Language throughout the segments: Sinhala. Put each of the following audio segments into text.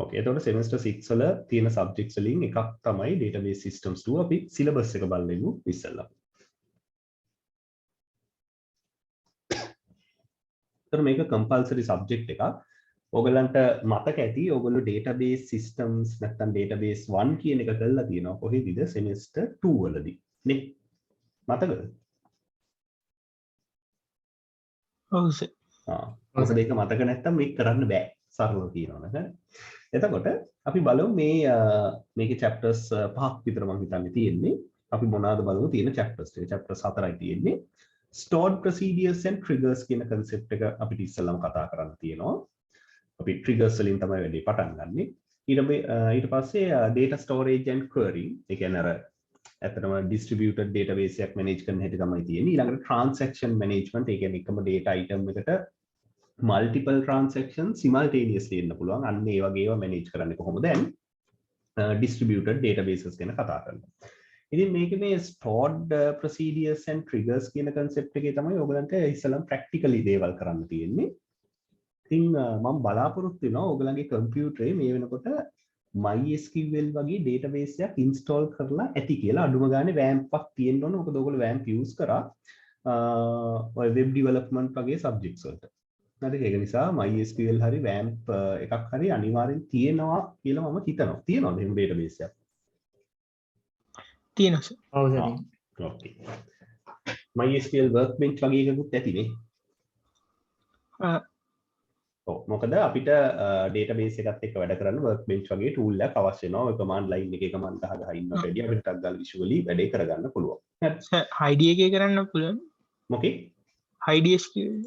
ඕකේ. එතකොට semester 6 වල තියෙන subjects වලින් එකක් තමයි database systems 2. අපි syllabus එක බලමු ඉස්සෙල්ලා. එතකොට මේක compulsory subject එකක්. ඔයගලන්ට මතක ඇති ඔයගොල්ලෝ database systems නැත්නම් database 1 කියන එක කරලා තියෙනවා කොහෙදද semester 2 වලදී නේ මතකද? ඔව් සර්. මොකද ඒක මතක නැත්නම් මේක කරන්න බෑ සරලව කියනවනේ හරි. එතකොට අපි බලමු මේකේ chapters 5ක් විතර මම හිතන්නේ තියෙන්නේ. අපි මොනවාද බලමු තියෙන chapters ටික. chapters 4යි තියෙන්නේ. stored procedures and triggers කියන concept එක අපිට ඉස්සෙල්ලාම කතා කරන්න තියෙනවා. අපි triggers වලින් තමයි වැඩි පටන් ගන්නෙ. ඊට පස්සේ data storage and querying. ඒ කියන්නේ අර ඇත්තටම distributed database එකක් manage කරන හැටි තමයි තියෙන්නේ. ඊළඟට transaction management. ඒ කියන්නේ එකම data item එකට multiple transactions simultaneously එන්න පුළුවන්. අන්න ඒ වගේ ඒවා manage කරන්නේ කොහොමද? දැන් distributed databases ගැන කතා කරනවා. ඉතින් මේකේ මේ stored procedures and triggers කියන concept එකේ තමයි ඔයගලන්ට ඉස්සෙල්ලාම practically දේවල් කරන්න තියෙන්නේ. ඉතින් මම බලාපොරොත්තු වෙනවා ඔයගලගේ කම්පියුටරේ මේ වෙනකොට MySQL වගේ database එකක් install කරලා ඇති කියලා. අඩුම ගානේ WAMP එකක් තියෙන්න ඕන. මොකද ඔයගොල්ලෝ WAMP use කරා ඔය web development වගේ subjects වලට. හරි ඒක නිසා MySQL හරි WAMP එකක් හරි අනිවාර්යෙන් තියෙනවා කියලා මම හිතනවා. තියෙනවද එහෙම database එකක්? තියෙනවා සර්. ඔව් සර්. ඕකේ. MySQL workbench වගේ එකකුත් ඇතිනේ. ඔව් මොකද අපිට database එකත් එක්ක වැඩ කරන්න workbench වගේ tool එකක් අවශ්‍ය වෙනවා. ඔය command line එකේ command ගහ ඉන්නට වැඩිය අපිට ටක් ගාලා visually වැඩේ කරගන්න පුළුවන්. හරි. සර් IDE එකේ කරන්න පුළුවන්. මොකේ? IDE SQL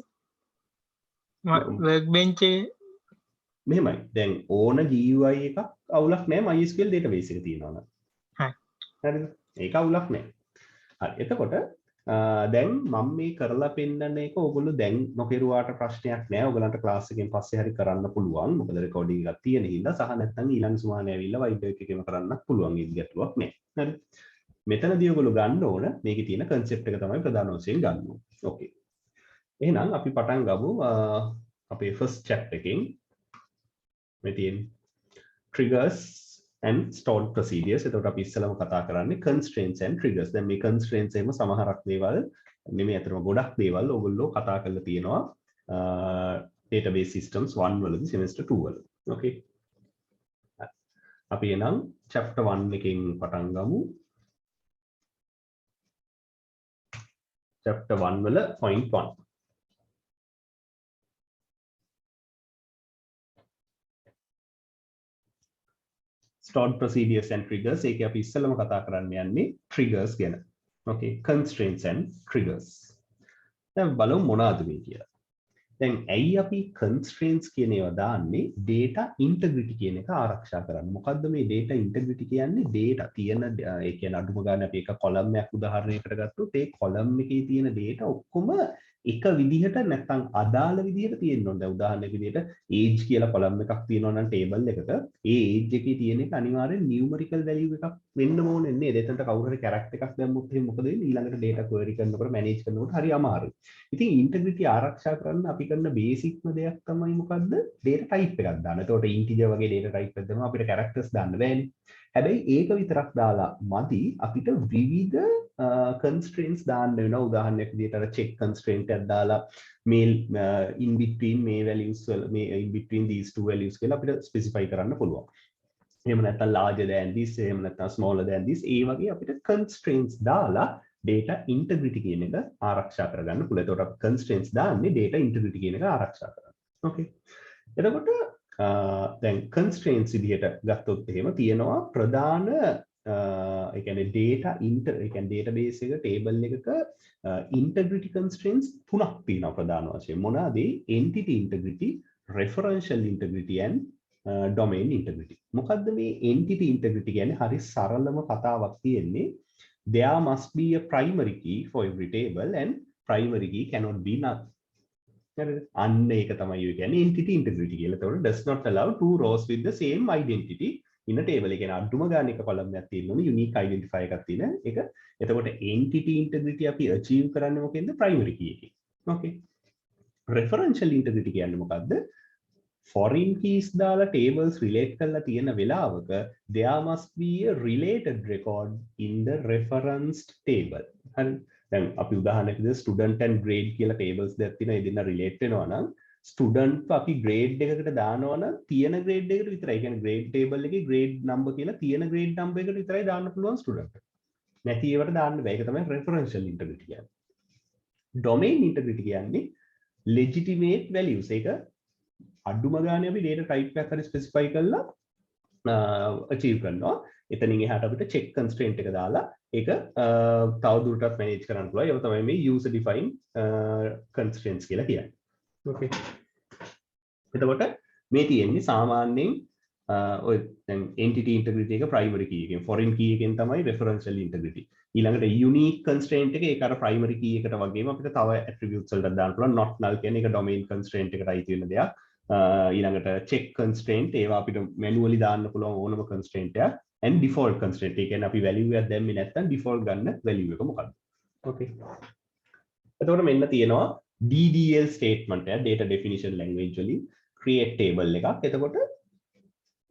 workbench එකේ මෙහෙමයි. දැන් ඕන GUI එකක් අවුලක් නැහැ MySQL database එක තියෙනවා නම්. හරිද? ඒක අවුලක් නැහැ. හරි. එතකොට දැන් මම මේ කරලා පෙන්නන එක ඕගොල්ලෝ දැන් නොකිරුවාට ප්‍රශ්නයක් නැහැ. ඔයගලන්ට ක්ලාස් එකෙන් පස්සේ හරි කරන්න පුළුවන්. මොකද රෙකෝඩින් එකක් තියෙන හින්දා සහ නැත්නම් ඊළඟ සුමානේ ඇවිල්ලා වයිබ් එකේම කරන්නත් පුළුවන්. ඒක ගැටලුවක් නැහැ. හරි. මෙතනදී ඔයගොල්ලෝ ගන්න ඕන මේකේ තියෙන concept එක තමයි ප්‍රධාන වශයෙන් ගන්න ඕන. ඕකේ. එහෙනම් අපි පටන් ගමු අපේ first chapter එකෙන්. මේ තියෙන triggers and stored procedures. එතකොට අපි ඉස්සෙල්ලාම කතා කරන්නේ constraints and triggers. දැන් මේ constraints එහෙම සමහරක් දේවල් නෙමෙයි අතරම ගොඩක් දේවල් ඔයගොල්ලෝ කතා කරලා තියෙනවා database systems 1 වලදී semester 2 වල. Okay. අපි එනම් chapter 1 එකෙන් පටන් ගමු. chapter 1 වල point 1. stored procedures and triggers. ඒකේ අපි ඉස්සෙල්ලාම කතා කරන්න යන්නේ triggers ගැන. Okay, constraints and triggers. දැන් බලමු මොනවද මේ කියලා. දැන් ඇයි අපි constraints කියන ඒවා දාන්නේ data integrity කියන එක ආරක්ෂා කරන්න. මොකද්ද මේ data integrity කියන්නේ? data තියෙන ඒ කියන්නේ අඩුම ගන්න අපි එක column එකක් උදාහරණයකට ගත්තොත් ඒ column එකේ තියෙන data ඔක්කොම එක විදිහට නැත්නම් අදාළ විදිහට තියෙන්න ඕනේ. දැන් උදාහරණයක් විදිහට age කියලා column එකක් තියෙනවා නම් table එකක ඒ age එකේ තියෙන එක අනිවාර්යෙන් numerical value එකක් වෙන්න ඕනේ නේද? එතනට කවුරු හරි character එකක් දැම්මොත් එහෙනම් මොකද වෙන්නේ? ඊළඟට data query කරනකොට manage කරනකොට හරි අමාරුයි. ඉතින් integrity ආරක්ෂා කරන්න අපි කරන බේසික්ම දෙයක් තමයි මොකද්ද? data type එකක් දාන්න. එතකොට integer වගේ data type එකක් දානවා අපිට characters දාන්න බෑනේ. හැබැයි ඒක විතරක් දාලා මදි අපිට විවිධ constraints දාන්න වෙනවා. උදාහරණයක් විදිහට අර check constraint එකක් දාලා මේ in between මේ values වල මේ in between these two values කියලා අපිට specify කරන්න පුළුවන්. එහෙම නැත්නම් larger than this, එහෙම නැත්නම් smaller than this, ඒ වගේ අපිට constraints දාලා data integrity කියන එක ආරක්ෂා කරගන්න පුළුවන්. ඒකට අපි constraints දාන්නේ data integrity කියන එක ආරක්ෂා කරන්න. Okay. එතකොට දැන් constraints විදිහට ගත්තොත් එහෙම තියෙනවා ප්‍රධාන ඒ කියන්නේ ඒ කියන්නේ database එක table එකක integrity constraints තුනක් තියෙනවා ප්‍රධාන වශයෙන්. මොනවාද? entity integrity, referential integrity and domain integrity. මොකද්ද මේ entity integrity කියන්නේ? හරි සරලම කතාවක් තියෙන්නේ. There must be a primary key for every table and primary key cannot be null. අන්න ඒක තමයි ඔය කියන්නේ entity integrity කියලා. ඒතකොට does not allow two rows with the same identity in a table. ඒ කියන්නේ අඩුම ගාන එක column එකක් තියෙන්න ඕනේ unique identifier එකක් තියෙන එක. එතකොට entity integrity අපි achieve කරන්නේ මොකෙන්ද? primary key එකෙන්. Okay. referential integrity කියන්නේ මොකද්ද? foreign keys දාලා tables relate කරලා තියෙන වෙලාවක there must be a related record in the referenced table. හරි. දැන් අපි උදාහරණයක් විදිහට student and grade කියලා tables දෙකක් තියෙනවා. ඒ දෙන්න relate වෙනවා නම් student අපි grade එකකට දානවා නම් තියෙන grade එකකට විතරයි. ඒ කියන්නේ grade table එකේ grade number කියලා තියෙන grade number එකට විතරයි දාන්න පුළුවන් student. නැති ඒවට දාන්න බෑ. ඒක තමයි referential integrity කියන්නේ. domain integrity කියන්නේ legitimate values. ඒක අඩුම ගානේ අපි data type එකක් හරි specify කරලා achieve කරනවා. එතනින් එහාට අපිට check constraint එක දාලා ඒක තවදුරටත් manage කරන්න පුළුවන්. ඒක තමයි මේ user defined constraints කියලා කියන්නේ. Okay. එතකොට මේ තියෙන්නේ සාමාන්‍යයෙන් ඔය දැන් entity integrity එක primary key එකෙන් foreign key එකෙන් තමයි referential integrity. ඊළඟට unique constraint එක ඒක අර primary key එකට වගේම අපිට තව attributes වලට දාන්න පුළුවන්. not null කියන්නේ ඒක domain constraint එකට අයිති වෙන දෙයක්. ඊළඟට check constraint ඒවා අපිට manually දාන්න පුළුවන් ඕනම constraint එකක්. and default constraint ඒ කියන්නේ අපි value එකක් දැම්මේ නැත්නම් default ගන්න value එක මොකක්ද? Okay. එතකොට මෙන්න තියෙනවා DDL statement එක data definition language වලින් create table එකක්. එතකොට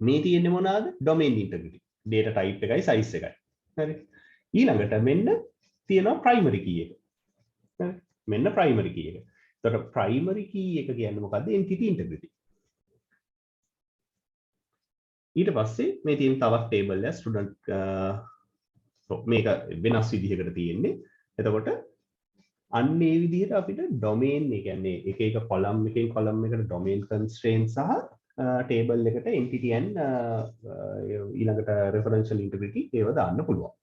මේ තියෙන්නේ මොනවාද? domain integrity. data type එකයි size එකයි. හරි. ඊළඟට මෙන්න තියෙනවා primary key එක. හරි. මෙන්න primary key එක. එතකොට primary key එක කියන්නේ මොකද්ද? entity integrity. ඊට පස්සේ මේ තියෙන තවත් table එක student මේක වෙනස් විදිහකට තියෙන්නේ. එතකොට අන්න ඒ විදිහට අපිට domain ඒ කියන්නේ එක එක column එකෙන් column එකට domain constraint සහ table එකට entity and ඊළඟට referential integrity ඒව දාන්න පුළුවන්.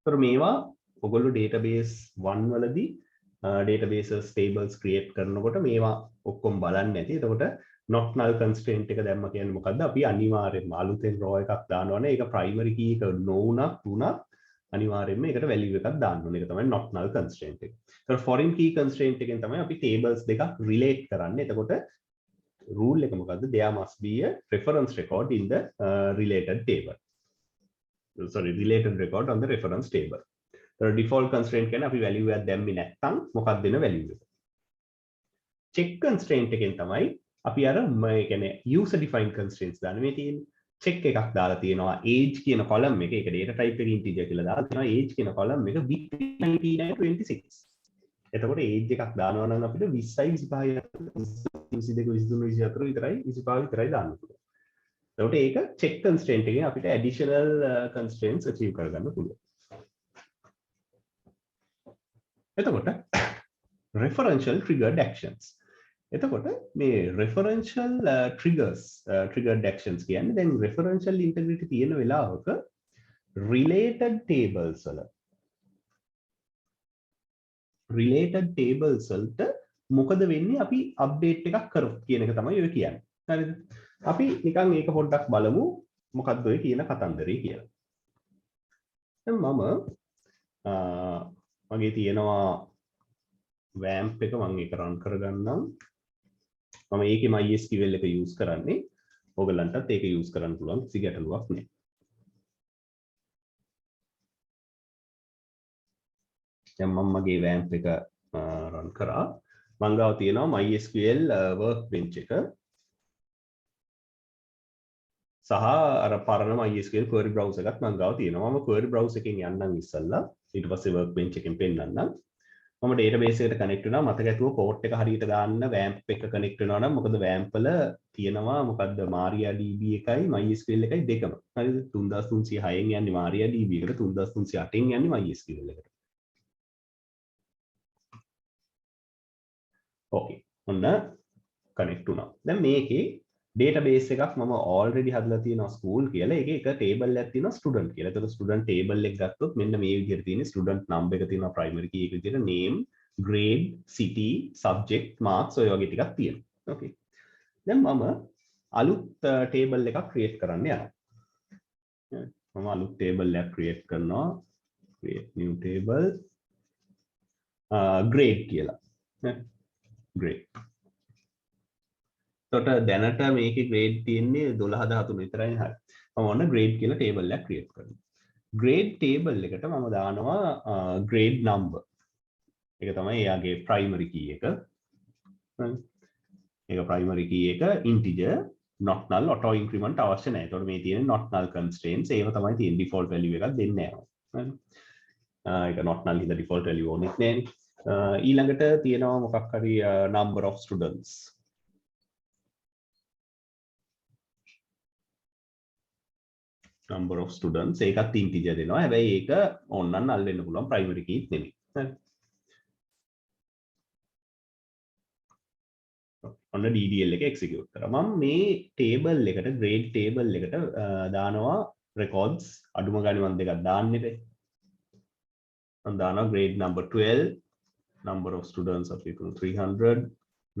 ඒතර මේවා ඔයගොල්ලෝ database 1 වලදී databases tables create කරනකොට මේවා ඔක්කොම බලන්න ඇති. එතකොට not null constraint එක දැම්ම කියන්නේ මොකද්ද? අපි අනිවාර්යයෙන්ම අලුතෙන් raw එකක් දානවනේ. ඒක primary key එක නොවුණත් උනත් අනිවාර්යයෙන්ම ඒකට value එකක් දාන්න ඕනේ. ඒක තමයි not null constraint එක. ඒතර foreign key constraint එකෙන් තමයි අපි tables දෙකක් relate කරන්නේ. එතකොට rule එක මොකද්ද? There must be a reference record in the related table. Sorry, related record on the reference table. ඒතර default constraint කියන්නේ අපි value එකක් දැම්මේ නැත්නම් මොකක්ද දෙන value එක. check constraint එකෙන් තමයි අපි අර මේ කියන්නේ user defined constraints දාන්නේ. මේ තියෙන්නේ check එකක් දාලා තියෙනවා age කියන column එක. ඒක data type එකේ integer කියලා දාලා තියෙනවා. age කියන column එක with 1926. එතකොට age එකක් දානවා නම් අපිට 20යි 25යි 22 23 24 විතරයි 25 විතරයි දාන්න පුළුවන්. එතකොට ඒක check constraint එකෙන් අපිට additional constraints achieve කරගන්න පුළුවන්. එතකොට referential triggered actions. එතකොට මේ referential triggered actions කියන්නේ දැන් referential integrity තියෙන වෙලාවක related tables වලට මොකද වෙන්නේ අපි අප්ඩේට් එකක් කරොත් කියන එක තමයි ඔය කියන්නේ. හරිද? අපි නිකන් ඒක පොඩ්ඩක් බලමු මොකක්ද ඔය කියන කතන්දරේ කියලා. දැන් මගේ තියෙනවා WAMP එක මම ඒක run කරගන්නම්. මම ඒකේ MySQL එක use කරන්නේ. ඔයගලන්ටත් ඒක use කරන්න පුළුවන් කිසි ගැටලුවක් නැහැ. දැන් මම මගේ WAMP එක run කරා. මං ගාව තියෙනවා MySQL workbench එක. සහ අර පරණ MySQL query browser එකත් මං ගාව තියෙනවා. මම query browser එකෙන් යන්නම් ඉස්සල්ලා. ඊට පස්සේ workbench එකෙන් පෙන්නන්නම්. මම database එකට connect වෙනවා. මතක ඇතුව port එක හරියට දාන්න WAMP එක connect වෙනවා නම් මොකද WAMP වල තියෙනවා මොකද්ද MariaDB එකයි MySQL එකයි දෙකම. හරිද? 3306න් යන්නේ MariaDB එකට 3308න් යන්නේ MySQL එකට. ඕකේ. ඔන්න connect වුණා. දැන් මේකේ database එකක් මම already හදලා තියෙනවා school කියලා. ඒකේ එක table එකක් තියෙනවා student කියලා. එතකොට student table එක ගත්තොත් මෙන්න මේ විදිහට තියෙන student number එක තියෙනවා primary key එක විදිහට name, grade, city, subject, marks ඔය වගේ ටිකක් තියෙනවා. okay. දැන් මම අලුත් table එකක් create කරන්න යනවා. මම අලුත් table එකක් create කරනවා. create new table grade කියලා. grade. එතකොට දැනට මේකේ grade තියෙන්නේ 12 13 විතරයි හරි. මම ඔන්න grade කියලා table එකක් create කරනවා. grade table එකට මම දානවා grade number. ඒක තමයි එයාගේ primary key එක. ඒක primary key එක integer not null auto increment අවශ්‍ය නැහැ. ඒතකොට මේ තියෙන not null constraints ඒව තමයි තියෙන default value එකක් දෙන්නේ නැහැ. හරි. ඒක not null හින්දා default value ඕනෙත් නැහැ. ඊළඟට තියෙනවා මොකක් හරි number of students. number of students ඒකත් integer දෙනවා. හැබැයි ඒක ඕනනම් null වෙන්න පුළුවන් primary key නෙමෙයි. හරි. ඔන්න DDL එක execute කරා. මම මේ table එකට grade table එකට දානවා records අඩුම ගානේ මම දෙකක් දාන්න ඉතින්. මම දානවා grade number 12 number of students of equal to 300,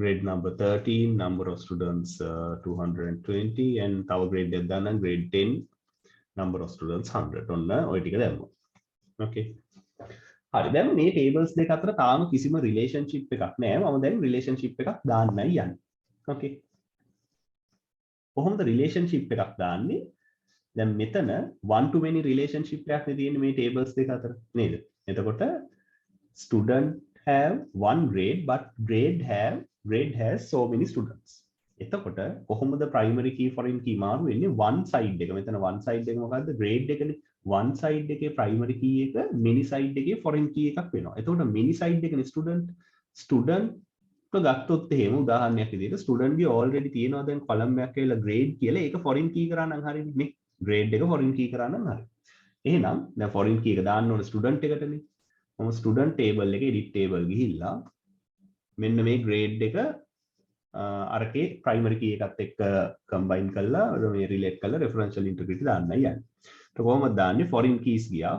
grade number 13 number of students 220 and තව grade එකක් දාන්නම් grade 10 number of students 100. ඔන්න ওই ටික දැම්මා. okay. හරි දැන් මේ tables දෙක අතර තාම කිසිම relationship එකක් නැහැ. මම දැන් relationship එකක් දාන්නයි යන්නේ. okay. කොහොමද relationship එකක් දාන්නේ? දැන් මෙතන one to many relationship එකක් නේ තියෙන්නේ මේ tables දෙක අතර නේද? එතකොට student have one grade but grade has so many students. එතකොට කොහොමද primary key foreign key මාරු වෙන්නේ one side එක. මෙතන one side එක මොකද්ද? grade එකනේ. one side එකේ primary key එක many side එකේ foreign key එකක් වෙනවා. එතකොට many side එකනේ student ගත්තොත් එහෙම උදාහරණයක් විදිහට student ගේ already තියෙනවා දැන් column එකක් කියලා grade කියලා ඒක foreign key කරා නම් හරිනේ නේ. grade එක foreign key කරා නම් හරි. එහෙනම් දැන් foreign key එක දාන්න ඕනේ student එකටනේ. මම student table එකේ edit table ගිහිල්ලා මෙන්න මේ grade එක අරකේ primary key එකත් එක්ක combine කරලා මේ relate කරලා referential integrity දාන්නයි යන්නේ. ඒක කොහොමද දාන්නේ? foreign keys ගියා.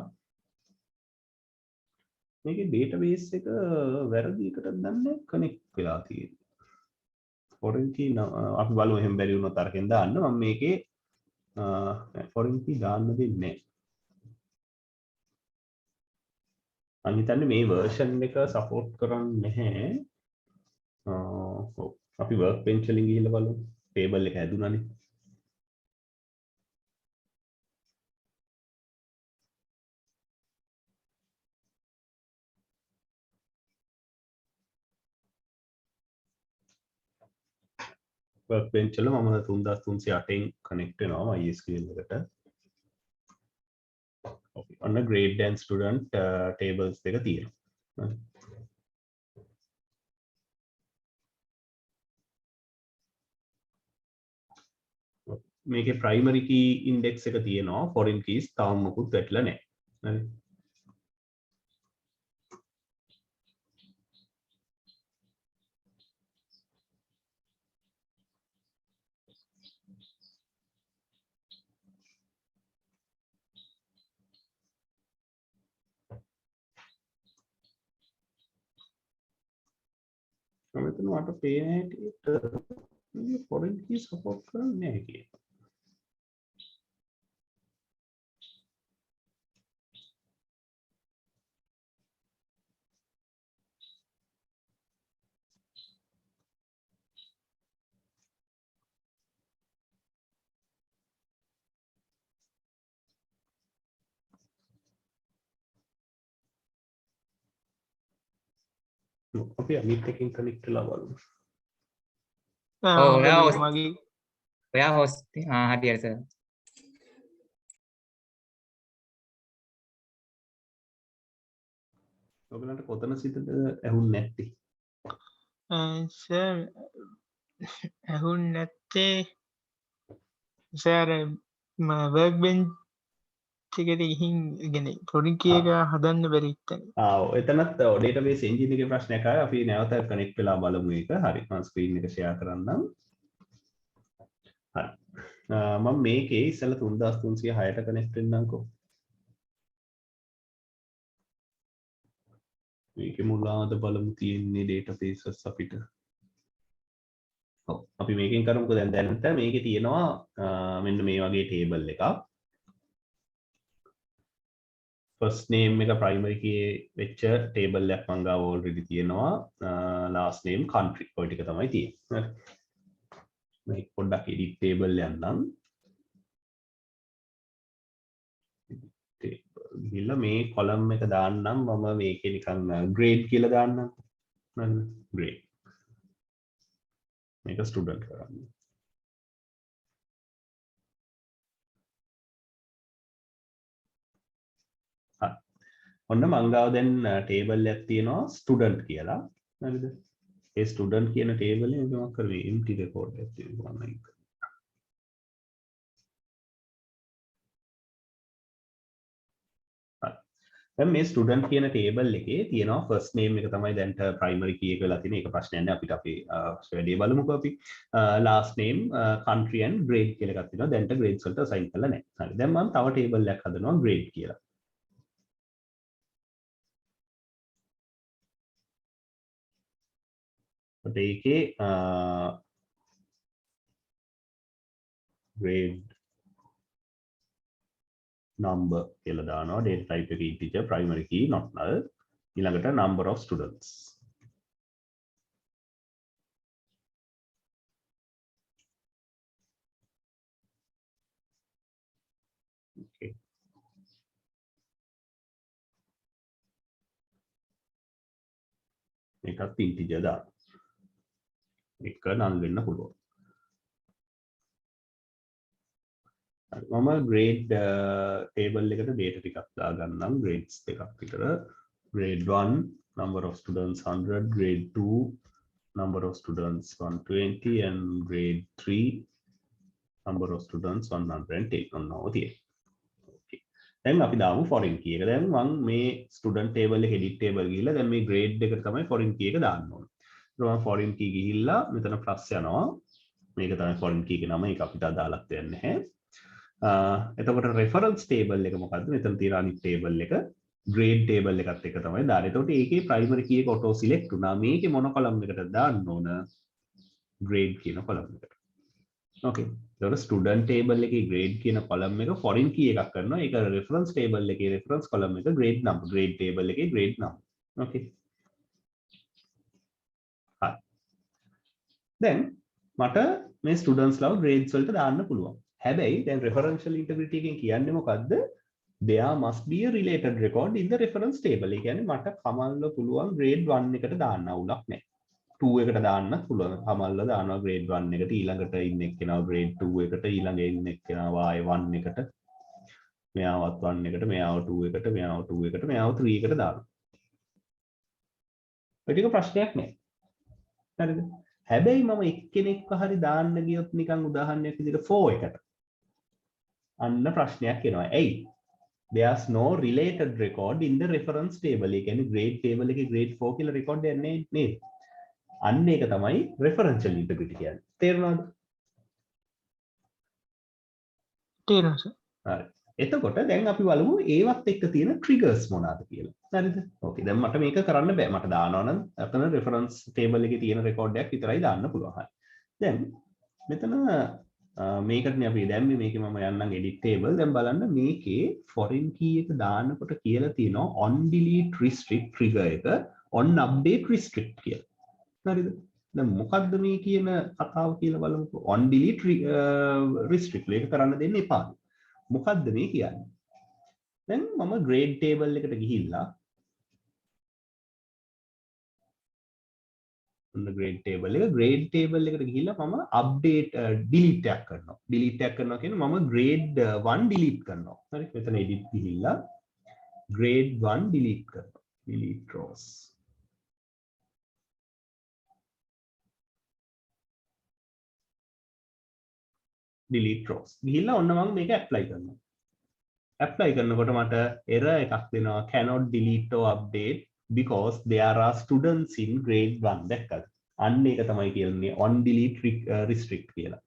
මේකේ database එක වැරදි එකටද දන්නේ connect වෙලා තියෙන්නේ. foreign key අපි බලමු එහෙම බැරි වුණොත් අරකින් දාන්න. මම මේකේ foreign key දාන්න දෙන්නේ නැහැ. මම හිතන්නේ මේ version එක support කරන්නේ නැහැ. අපි workbench වලින් ගිහිල්ලා බලමු. table එක හැදුනානේ. workbench වල මම 3308න් connect වෙනවා MySQL එකට. okay. ඔන්න grade and student tables දෙක තියෙනවා. මේකේ primary key index එක තියෙනවා. foreign keys තාම මොකුත් වැටලා නැහැ. හරි. මෙතන මට පේන හැටියට foreign key support කරන්නේ නැහැ කියලා. අපි අනිත් එකකින් connect වෙලා බලමු. මගේ ඔයා host හරියට සර්. ඔයගලන්ට කොතන සිටද ඇහුන්නේ නැත්තේ? සර් ඇහුන් නැත්තේ සර් workbench එකට ගිහින් ඉගෙන foreign key එක හදන්න බැරි ඉතින්. එතනත් database engine එකේ ප්‍රශ්නයක් ආවා. අපි නැවත connect වෙලා බලමු ඒක. හරි. මම screen එක share කරන්නම්. හරි. මම මේකේ ඉස්සෙල්ලා 3306ට connect වෙන්නම්කෝ. මේකේ මුලාද බලමු තියෙන්නේ databases අපිට. ඔව්. අපි මේකෙන් කරමුකෝ දැන් මේකේ තියෙනවා මෙන්න මේ වගේ table එකක්. first name එක primary key වෙච්ච table එකක් මං ගාව already තියෙනවා. last name country ඔය ටික තමයි තියෙන්නේ. මේක පොඩ්ඩක් edit table යන්නම්. ගිහිල්ලා මේ column එක දාන්නම් මම මේකේ නිකන් grade කියලා දාන්නම්. grade මේක ස්ටුඩන්ට් කරන්න. හරි. ඔන්න මං ගාව දැන් ටේබල් එකක් තියෙනවා ස්ටුඩන්ට් කියලා. හරිද? ඒ ස්ටුඩන්ට් කියන ටේබල් එකේ මොකක් කරේ empty record එකක් තියෙනවා නේද? දැන් මේ ස්ටුඩන්ට් කියන ටේබල් එකේ තියෙනවා ෆස්ට් නේම් එක තමයි දැන්ට ප්‍රයිමරි කී එක වෙලා තියෙන එක ප්‍රශ්නයක් නෑ අපිට අපේ වැඩේ බලමුකෝ අපි last name country and grade කියලා එකක් තියෙනවා දැන්ට grades වලට assign කරලා නෑ හරි දැන් මම තව ටේබල් එකක් හදනවා grade කියලා ඒකේ grade number කියලා දානවා data type එක integer primary key not null ඊළඟට number of students okay මේකත් integer දාන්න එක null වෙන්න පුළුවන් මම grade table එකට data ටිකක් දාගන්නම් grades දෙකක් විතර grade 1 number of students 100 grade 2 number of students 120 and grade 3 number of students 110 ඔන්නෝ තියෙනවා okay දැන් අපි දාමු foreign key එක දැන් මම මේ student table එක edit table ගිහිල්ලා දැන් මේ grade එකට තමයි foreign key එක දාන්න ඕනේ ඊට මම foreign key ගිහිල්ලා මෙතන plus යනවා මේක තමයි foreign key එක නම ඒක අපිට අදාළක් වෙන්නේ නැහැ එතකොට reference table එක මොකද්ද මෙතන තියෙන අනිත් table එක grade table එකත් එක තමයි දාන්නේ. එතකොට ඒකේ primary key එක auto select වුණා. මේකේ මොන column එකටද දාන්න ඕන? grade කියන column එකට. okay. එතකොට student table එකේ grade කියන column එක foreign key එකක් කරනවා. ඒක reference table එකේ reference column එක grade number. grade table එකේ grade number. okay. හරි. දැන් මට මේ students ලව grades වලට දාන්න පුළුවන්. හැබැයි දැන් referential integrity එකෙන් කියන්නේ මොකද්ද? there must be a related record in the reference table. ඒ කියන්නේ මට කමල්ල පුළුවන් grade 1 එකට දාන්න අවුලක් නැහැ. 2 එකට දාන්න පුළුවන්. කමල්ල දානවා grade 1 එකට ඊළඟට ඉන්න එක්කෙනා grade 2 එකට ඊළඟ ඉන්න එක්කෙනා ආයේ 1 එකට මෙයාවත් 1 එකට මෙයාව 2 එකට මෙයාව 2 එකට මෙයාව 3 එකට දානවා. ඒක ටික ප්‍රශ්නයක් නෑ. හරිද? හැබැයි මම එක්කෙනෙක්ව හරි දාන්න ගියොත් නිකන් උදාහරණයක් විදිහට 4 එකට අන්න ප්‍රශ්නයක් එනවා. ඇයි? There's no related record in the reference table. ඒ කියන්නේ grade table එකේ grade 4 කියලා record එකක් නෑ නේද? අන්න ඒක තමයි referential integrity කියන්නේ. තේරුණාද? තේරුණා සර්. හරි. එතකොට දැන් අපි බලමු ඒවත් එක්ක තියෙන triggers මොනවාද කියලා. හරිද? ඕකේ. දැන් මට මේක කරන්න බෑ. මට දානවා නම් අතන reference table එකේ තියෙන record එකක් විතරයි දාන්න පුළුවන්. හරි. දැන් මෙතන මේකටනේ අපි දැම්මේ මේකේ මම යන්නම් edit table දැන් බලන්න මේකේ foreign key එක දානකොට කියලා තියෙනවා on delete restrict trigger එක on update restrict කියලා. හරිද? දැන් මොකද්ද මේ කියන කතාව කියලා බලමුකෝ. on delete restrict එක කරන්න දෙන්න එපා. මොකද්ද මේ කියන්නේ? දැන් මම grade table එකට ගිහිල්ලා grade table එකට ගිහිල්ලා මම update delete එකක් කරනවා. delete එකක් කරනවා කියන්නේ මම grade 1 delete කරනවා. හරි. මෙතන edit ගිහිල්ලා grade 1 delete කරනවා. delete rows. delete rows. ගිහිල්ලා ඔන්න මම මේක apply කරනවා. apply කරනකොට මට error එකක් දෙනවා cannot delete or update because there are students in grade 1 දැක්කද? අන්න ඒක තමයි කියන්නේ on delete restrict කියලා.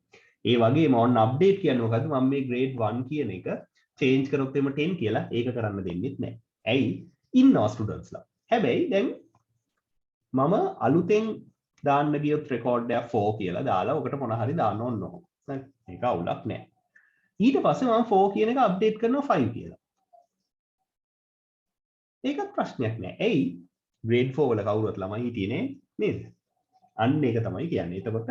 ඒ වගේම on update කියන්නේ මොකද්ද? මම මේ grade 1 කියන එක change කරොත් එම 10 කියලා ඒක කරන්න දෙන්නෙත් නැහැ. ඇයි? ඉන්නවා students ලා. හැබැයි දැන් මම අලුතෙන් දාන්න ගියොත් record එක 4 කියලා දාලා ඔකට මොන හරි දාන්න ඕන ඕන. හරි. ඒක අවුලක් නැහැ. ඊට පස්සේ මම 4 කියන එක update කරනවා 5 කියලා. ඒකත් ප්‍රශ්නයක් නෑ. ඇයි? grade 4 වල කවුරුත් ළමයි හිටියේ නේද? අන්න ඒක තමයි කියන්නේ. එතකොට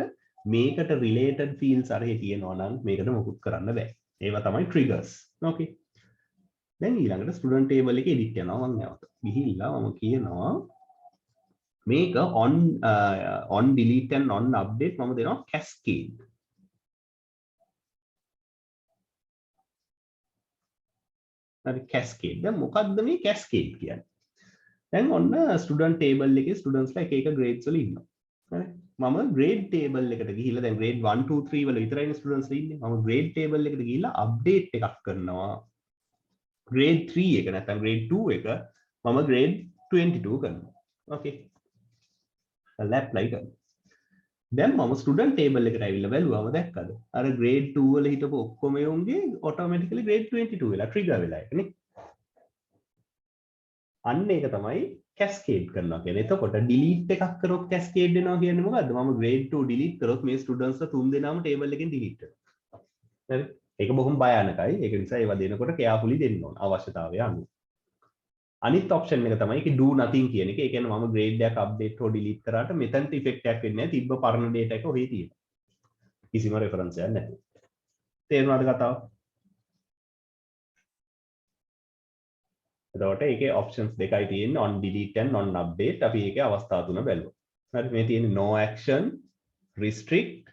මේකට related fields අරහේ තියෙනවා නම් මේකට මොකුත් කරන්න බෑ. ඒවා තමයි triggers. okay. දැන් ඊළඟට student table එකේ edit යනවා මම නැවත. ගිහිල්ලා මම කියනවා මේක on delete and on update මම දෙනවා cascade. හරි cascade. දැන් මොකක්ද මේ cascade කියන්නේ? දැන් ඔන්න student table එකේ students ලා එක එක grades වල ඉන්නවා. හරි. මම grade table එකට ගිහිල්ලා දැන් grade 1 2 3 වල විතරයිනේ students ලා ඉන්නේ. මම grade table එකට ගිහිල්ලා update එකක් කරනවා. grade 3 එක නැත්නම් grade 2 එක මම grade 22 කරනවා. okay. apply කරනවා. දැන් මම student table එකට ඇවිල්ලා බැලුවම දැක්කද? අර grade 2 වල හිටපු ඔක්කොම යෝන්ගේ automatically grade 22 වෙලා trigger වෙලා ඒකනේ. අන්න ඒක තමයි cascade කරනවා කියන්නේ. එතකොට delete එකක් කරොත් cascade වෙනවා කියන්නේ මොකද්ද? මම grade 2 delete කරොත් මේ students ලා තුන් දෙනාම table එකෙන් delete වෙනවා. හරි? ඒක බොහොම භයානකයි. ඒක නිසා ඒවා දෙනකොට carefully දෙන්න ඕන අවශ්‍යතාවය අනුව. අනිත් option එක තමයි ඒක do nothing කියන එක. ඒ කියන්නේ මම grade එකක් update හෝ delete කරාට මෙතනට effect එකක් වෙන්නේ නැහැ. තිබ්බ පරණ data එක ඔහේ තියෙනවා. කිසිම reference එකක් නැතුව. තේරුණාද කතාව? එතකොට ඒකේ options දෙකයි තියෙන්නේ on delete and on update. අපි ඒකේ අවස්ථා තුන බැලුවා. හරි මේ තියෙන්නේ no action, restrict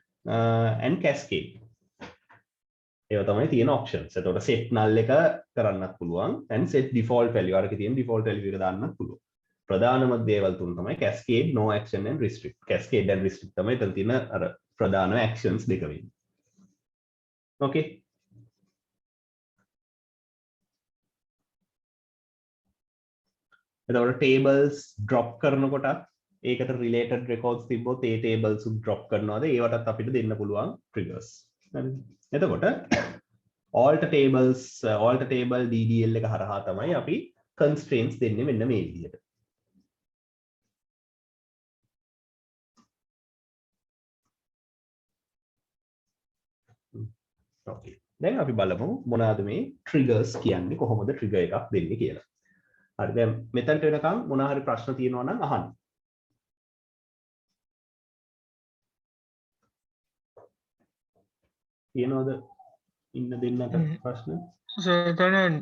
and cascade. ඒවා තමයි තියෙන options. එතකොට set null එක කරන්නත් පුළුවන් and set default value අරක තියෙන default value එක දාන්නත් පුළුවන්. ප්‍රධානම දේවල් තුන තමයි cascade, no action and restrict. Cascade and restrict තමයි එතන තියෙන අර ප්‍රධාන actions දෙක වෙන්නේ. okay. එතකොට tables drop කරනකොටත් ඒකට related records තිබ්බොත් ඒ tables drop කරනවාද ඒවටත් අපිට දෙන්න පුළුවන් triggers. හරිද? එතකොට alter table DDL එක හරහා තමයි අපි constraints දෙන්නේ මෙන්න මේ විදිහට. okay. දැන් අපි බලමු මොනවාද මේ triggers කියන්නේ කොහොමද trigger එකක් දෙන්නේ කියලා. හරි දැන් මෙතනට වෙනකම් මොනවා හරි ප්‍රශ්න තියෙනවා නම් අහන්න. තියෙනවද ඉන්න දෙන්නට ප්‍රශ්න? සෙතන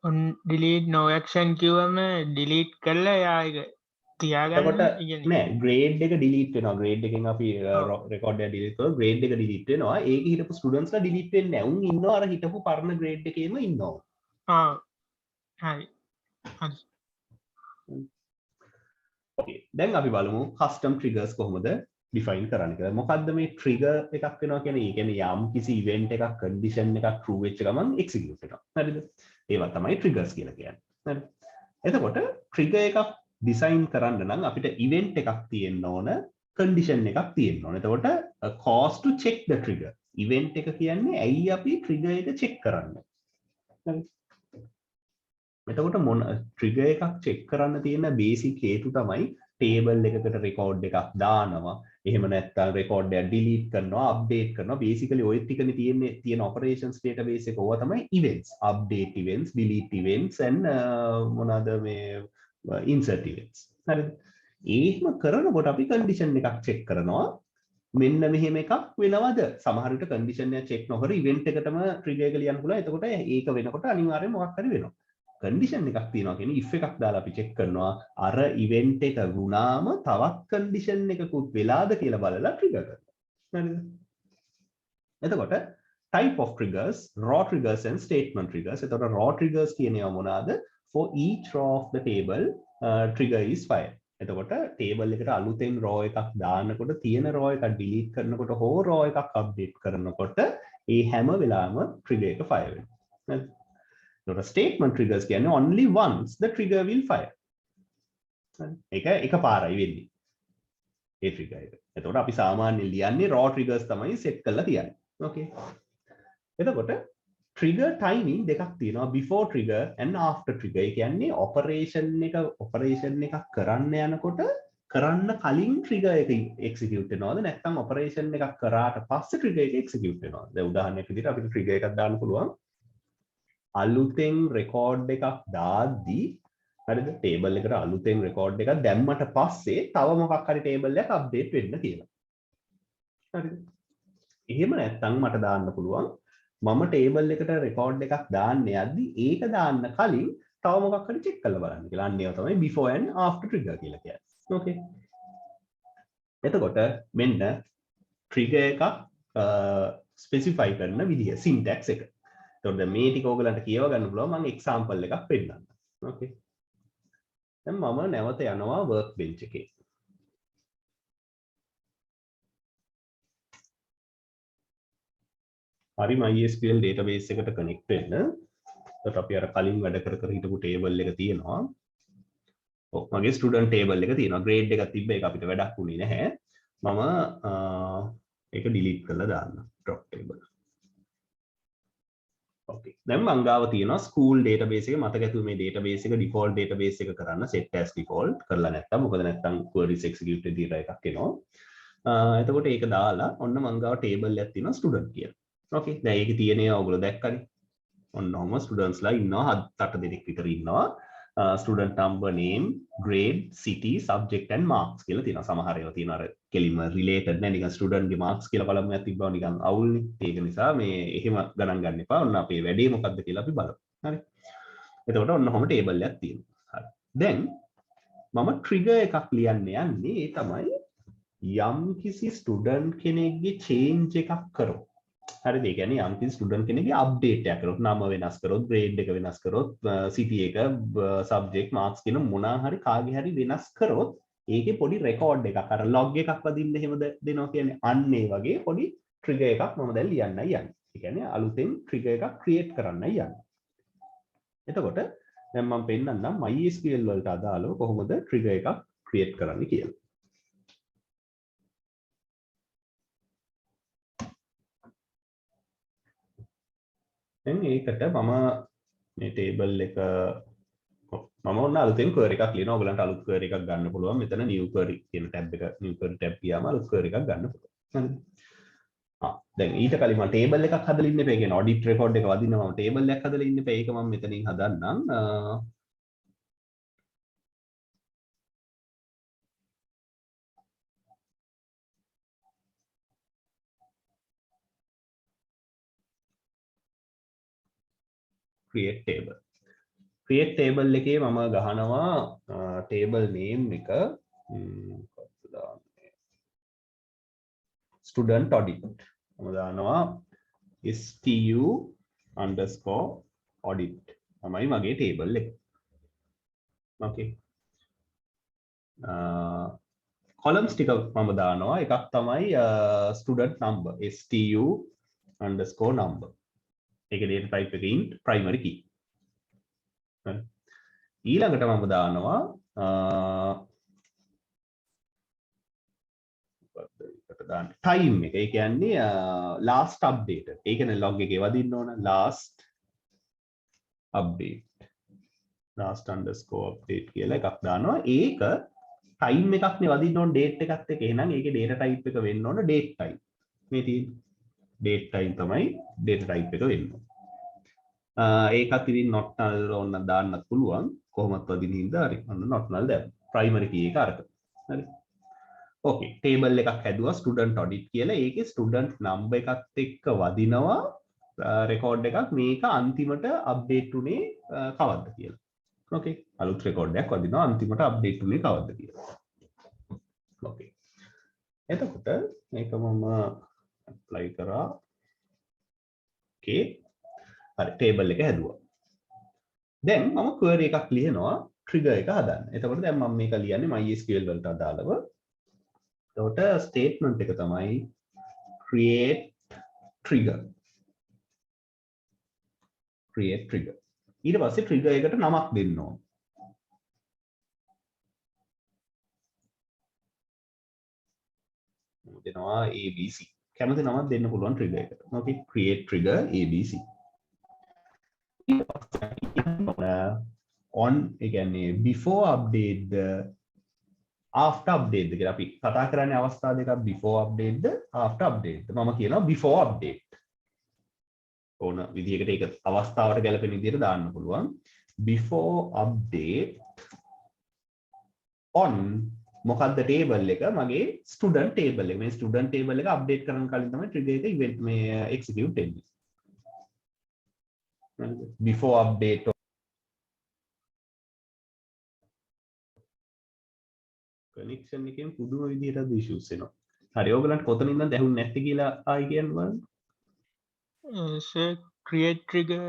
on delete no action කිව්වම delete කරලා යා එක තියාගන්න නෑ grade එක delete වෙනවා. grade එකෙන් අපි record එක delete කරලා grade එක delete වෙනවා. ඒකේ හිටපු students ලා delete වෙන්නේ නෑ. උන් ඉන්නවා අර හිටපු පරණ grade එකේම ඉන්නවා. හරි. okay. දැන් අපි බලමු custom triggers කොහොමද define කරන්න කියලා. මොකද්ද මේ trigger එකක් වෙනවා කියන්නේ? ඒ කියන්නේ යම් කිසි event එකක් condition එකක් true වෙච්ච ගමන් execute වෙනවා. හරිද? ඒවා තමයි triggers කියලා කියන්නේ. හරි. එතකොට trigger එකක් design කරන්න නම් අපිට event එකක් තියෙන්න ඕන, condition එකක් තියෙන්න ඕන. එතකොට cause to check the trigger. event එක කියන්නේ ඇයි අපි trigger එක check කරන්නේ. හරි. එතකොට මොන trigger එකක් check කරන්න තියෙන basic හේතු තමයි table එකකට record එකක් දානවා. එහෙම නැත්නම් record එක delete කරනවා, update කරනවා. basically ඔය ටිකනේ තියෙන operations database එක. ඕවා තමයි events, update events, delete events and මොනවාද මේ insert events. හරිද? ඒකම කරනකොට අපි condition එකක් check කරනවා. මෙන්න මෙහෙම එකක් වෙනවද? සමහර විට condition එක check නොකර event එකටම trigger එක ලියන්න පුළුවන්. එතකොට ඒක වෙනකොට අනිවාර්යයෙන් මොකක් හරි වෙනවා. condition එකක් තියෙනවා කියන්නේ if එකක් දාලා අපි check කරනවා අර event එක වුණාම තවත් condition එකකුත් වෙලාද කියලා බලලා trigger කරනවා. හරිද? එතකොට type of triggers, raw triggers and statement triggers. එතකොට raw triggers කියනවා මොනවාද? For each row of the table trigger is fired. එතකොට table එකට අලුතෙන් raw එකක් දාන්නකොට තියෙන raw එකක් delete කරනකොට හෝ raw එකක් update කරනකොට ඒ හැම වෙලාවෙම trigger එක fire වෙනවා. The statement triggers කියන්නේ only once the trigger will fire. එක පාරයි වෙන්නේ. ඒ trigger එක. එතකොට අපි සාමාන්‍යයෙන් ලියන්නේ raw triggers තමයි set කරලා තියන්නේ. Okay. එතකොට trigger timing දෙකක් තියෙනවා before trigger and after trigger. ඒ කියන්නේ operation එකක් කරන්න යනකොට කරන්න කලින් trigger එක execute වෙනවද නැත්නම් operation එකක් කරාට පස්සේ trigger එක execute වෙනවද? දැන් උදාහරණයක් විදිහට අපිට trigger එකක් දාන්න පුළුවන්. අලුතෙන් record එකක් දාද්දී හරිද? table එකට අලුතෙන් record එකක් දැම්මට පස්සේ තව මොකක් හරි table එකක් update වෙන්න කියලා. හරිද? එහෙම නැත්නම් මට දාන්න පුළුවන් මම table එකට record එකක් දාන්න යද්දි ඒක දාන්න කලින් තව මොකක් හරි check කරලා බලන්න කියලා. අන්න ඒවා තමයි before and after trigger කියලා කියන්නේ. okay එතකොට මෙන්න trigger එකක් specify කරන විදිය syntax එක. එතකොට දැන් මේ ටික ඕගලන්ට කියව ගන්න පුළුවන් මම example එකක් පෙන්නන්නම්. okay දැන් මම නැවත යනවා workbench එකේ. හරි MySQL database එකට connect වෙන්න. එතකොට අපි අර කලින් වැඩ කර හිටපු table එක තියෙනවා. ඔව් මගේ student table එක තියෙනවා. grade එකක් තිබ්බ ඒක අපිට වැඩක් උනේ නැහැ. මම ඒක delete කරලා දාන්න. drop table. okay දැන් මං ගාව තියෙනවා school database එක. මතක ඇතුව මේ database එක default database එක කරන්න set as default කරලා නැත්තම් මොකද නැත්තම් queries execute විදියට එකක් එනවා. එතකොට ඒක දාලා ඔන්න මං ගාව table එකක් තියෙනවා student කියලා. okay දැන් ඒකේ තියෙනවා ඔයගොල්ලෝ දැක්කනේ. ඔන්නෝම students ලා ඉන්නවා 7-8 දෙනෙක් විතර ඉන්නවා. student number, name, grade, city, subject and marks කියලා තියෙනවා. සමහර ඒවා තියෙනවා අර කෙලින්ම related නැහැ නිකන් student ගේ marks කියලා බලමුයක් තිබ්බම නිකන් අවුල්නේ. ඒක නිසා මේ එහෙම ගණන් ගන්න එපා. ඔන්න අපේ වැඩේ මොකක්ද කියලා අපි බලමු. හරි. එතකොට ඔන්න ඔහොම table එකක් තියෙනවා. හරි. දැන් මම trigger එකක් ලියන්න යන්නේ ඒ තමයි යම් කිසි student කෙනෙක්ගේ change එකක් කරොත්. හරිද? ඒ කියන්නේ යම් කිසි ස්ටුඩන්ට් කෙනෙක්ගේ අප්ඩේට් එකක් කරොත් නම වෙනස් කරොත් ග්‍රේඩ් එක වෙනස් කරොත් සිටි එක සබ්ජෙක්ට් මාක්ස් කියන මොනවා හරි කාගේ හරි වෙනස් කරොත් ඒකේ පොඩි රෙකෝඩ් එකක් අර ලොග් එකක් වදින්න එහෙම දෙනවා කියන්නේ අන්න ඒ වගේ පොඩි ට්‍රිගර් එකක් මම දැන් ලියන්නයි යන්නේ. ඒ කියන්නේ අලුතෙන් ට්‍රිගර් එකක් ක්‍රියේට් කරන්නයි යන්නේ. එතකොට දැන් මම පෙන්නන්නම් MySQL වලට අදාළව කොහොමද ට්‍රිගර් එකක් ක්‍රියේට් කරන්නේ කියලා. දැන් ඒකට මම මේ ටේබල් එක මම ඔන්න අලුතෙන් query එකක් ලියනවා. ඔයගලන්ට අලුත් query එකක් ගන්න පුළුවන්. මෙතන new query කියන tab එක new query tab ගියාම අලුත් query එකක් ගන්න පුළුවන්. හරිද? දැන් ඊට කලින් මම ටේබල් එකක් හදලා ඉන්න එපා. ඒ කියන්නේ audit record එක වදින්න මම ටේබල් එකක් හදලා ඉන්න එපා. ඒක මම මෙතනින් හදන්නම්. create table. create table එකේ මම ගහනවා table name එක student audit. මම දානවා stu_audit තමයි මගේ table එක. okay columns ටික මම දානවා එකක් තමයි student number stu_number. ඒකේ data type එක int primary key. ඊළඟට මම දානවා time එක. ඒ කියන්නේ last update. ඒ කියන්නේ log එකේ වදින්න ඕන last update. last underscore update කියලා එකක් දානවා. ඒක time එකක් නේ වදින්න ඕන date එකත් එක්ක. එහෙනම් ඒකේ data type එක වෙන්න ඕන date type. මේ තියෙන්නේ date time තමයි data type එක වෙන්න ඕන. ඒකත් ඉතින් not null ඕන දාන්නත් පුළුවන්. කොහොමත් වදින්න හින්දා හරි. අන්න not null දැන් primary key එක අරක. හරි. okay table එකක් හැදුවා student audit කියලා. ඒකේ student number එකත් එක්ක වදිනවා record එකක්. මේක අන්තිමට update උනේ කවද්ද කියලා. okay අලුත් record එකක් වදිනවා අන්තිමට update උනේ කවද්ද කියලා. okay එතකොට මේක මම apply කරා. okay හරි table එක හැදුවා. දැන් මම query එකක් ලියනවා trigger එක හදන්න. එතකොට දැන් මම මේක ලියන්නේ MySQL වලට අදාළව. එතකොට statement එක තමයි create trigger. create trigger. ඊට පස්සේ trigger එකට නමක් දෙන්න ඕන. දෙනවා ABC. කැමති නමක් දෙන්න පුළුවන් trigger එකට. okay create trigger ABC. on ඒ කියන්නේ before update the after update ද කියලා අපි කතා කරන්නේ අවස්ථා දෙකක් before update ද after update ද. මම කියනවා before update. ඕන විදිහකට ඒක අවස්ථාවට ගැලපෙන විදිහට දාන්න පුළුවන්. before update on මොකක්ද table එක මගේ student table එක. මේ student table එක update කරන්න කලින් තමයි trigger එක event මේ execute වෙන්නේ. before update කනෙක්ෂන් එකෙන් පුදුම විදිහට ඉෂුස් එනවා. හරි ඕගලන්ට කොතනින්ද දැහුන්නේ නැති කියලා ආයි කියන්න බලන්න. ක්‍රියේට් ට්‍රිගර්